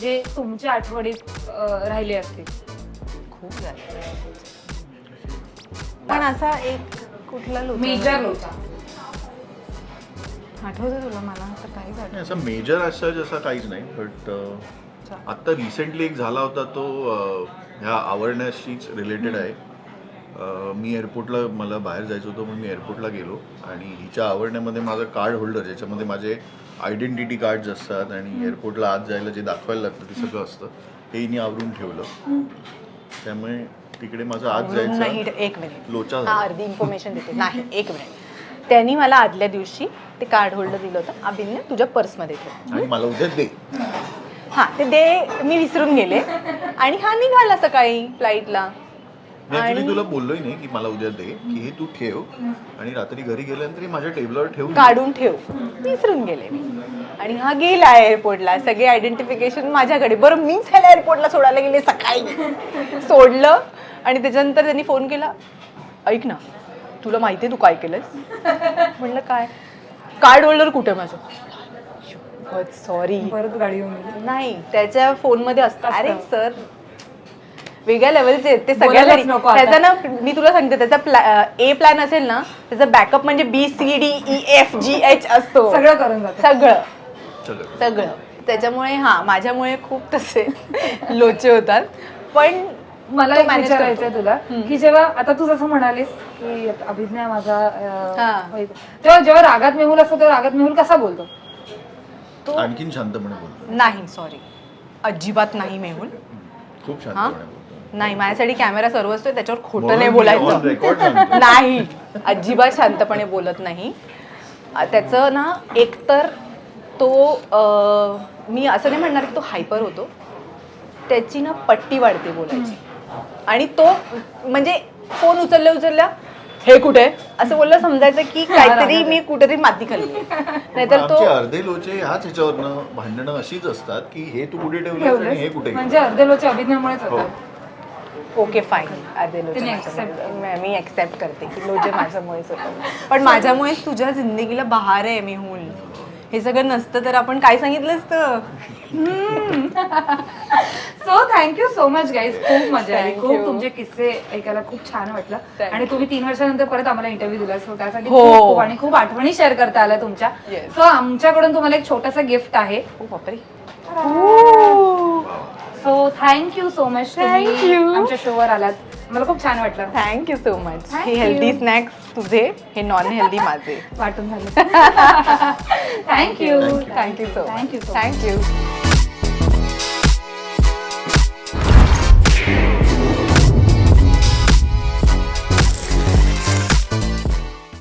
जे तुमच्या आठवणीत राहिले असतील? खूप झाले पण असा एक कुठला मेजर लोचा आठवतं तुला? मला असं काही झालं नाही, असं मेजर असं जसं काहीच नाही बट आत्ता रिसेंटली एक झाला होता तो ह्या आवडण्याशीच रिलेटेड आहे. मी एअरपोर्टला मला बाहेर जायचं होतं म्हणून मी एअरपोर्टला गेलो आणि हिच्या आवडण्यामध्ये माझं कार्ड होल्डर ज्याच्यामध्ये माझे आयडेंटिटी कार्ड्स असतात आणि एअरपोर्टला आत जायला जे दाखवायला लागतं ते सगळं असतं ते हिने आवरून ठेवलं. त्यामुळे तिकडे माझं आत नाही. जायचं एक मिनिट लोचा हा झाला. अर्धी इन्फॉर्मेशन देते. नाही एक मिनिट त्यांनी मला आदल्या दिवशी ते कार्ड होल्डर दिलं होतं. अभिज्ञा तुझ्या पर्समध्ये ठेव आणि मला उद्या दे. हा ते दे मी विसरून गेले आणि हा निघाला सकाळी फ्लाईटला. मी ऍक्च्युली तुला बोललोय नाही की मला उद्या दे की हे तू ठेव आणि रात्री घरी गेल्यानंतर हे माझ्या टेबलवर ठेवून दे. काढून ठेव. विसरून गेले मी आणि हा गेला एअरपोर्टला. सगळे आयडेंटिफिकेशन माझ्याकडे. बरं मीच ह्याला एअरपोर्टला सोडायला गेले सकाळी. सोडलं आणि त्याच्यानंतर त्यांनी फोन केला, ऐक ना तुला माहिती आहे तू काय केलंस? म्हणलं काय? कार्ड होल्डर कुठे माझं? सॉरी परत गाडी घेऊन गेली. नाही त्याच्या फोनमध्ये असतं. अरे असतं. सर वेगळ्या लेवलचे आहेत ते बोलायलाच सगळ्या. नको आता. त्याचा ना मी तुला सांगते त्याचा ए प्लॅन असेल ना त्याचा बॅकअप म्हणजे BCDEFGH असतो. सगळं करून जातं. सगळं सगळं. सगळं. त्याच्यामुळे हा माझ्यामुळे खूप तसे लोचे होतात. पण मला तो एक manage विचारायचंय करतो. तुला की जेव्हा आता तू जसं म्हणालीस की अभिज्ञा माझा हा. तेव्हा जेव्हा रागात मेहुल असतो तेव्हा रागात मेहुल कसा बोलतो? तो आणखीन शांतपणे बोलतो. नाही सॉरी अजिबात नाही मेहुल. खूप शांतपणे बोलतो. नाही, माझ्यासाठी कॅमेरा सर्वस्व आहे, त्याच्यावर खोटं नाही म्हणून मी on बोलायचं. record सांगतो. नाही, अजिबात शांतपणे बोलत नाही. त्याचं ना एकतर तो मी असं नाही म्हणणार की तो हायपर होतो, त्याची ना पट्टी वाढते बोलायची. आणि तो म्हणजे फोन उचलल्या हे कुठे असं बोललं समजायचं की काहीतरी मी कुठेतरी माती खाल्ली. नाहीतर तो आमचे अर्धे लोचे ह्याच ह्याच्यावरनं भांडणं अशीच असतात की हे तू कुठे ठेवलं आणि हे कुठे म्हणजे अर्धे लोक अभिनयामुळेच हो. होतात. ओके फाईन, अर्धे लोचे तिने माझ्यामुळे. मी एक्सेप्ट करते की लोचे माझ्यामुळेच होतं, पण माझ्यामुळेच तुझ्या जिंदगीला बहार आहे मेहुल. हे सगळं नसतं तर आपण काय सांगितलं असतं. So thank you so much guys, खूप मजा आली, Thank खूप you. तुमचे किस्से ऐकायला खूप छान वाटलं. Thank आणि तुम्ही 3 वर्षानंतर परत आम्हाला इंटरव्ह्यू दिला, सो त्यासाठी हो. खूप खूप आणि खूप आठवणी शेअर करता आल्या तुमच्या. Yes. सो आमच्याकडून तुम्हाला एक छोटंसं गिफ्ट आहे. ओ बापरे. So thank you so much, Thank you. आमच्या शोवर आलात, मला खूप छान वाटलं. Thank you so much. Thank हे you. हेल्दी स्नॅक्स तुझे, हे नॉन हेल्दी माझे. वाटून झालं. Thank you thank you so Thank you so much. Thank you.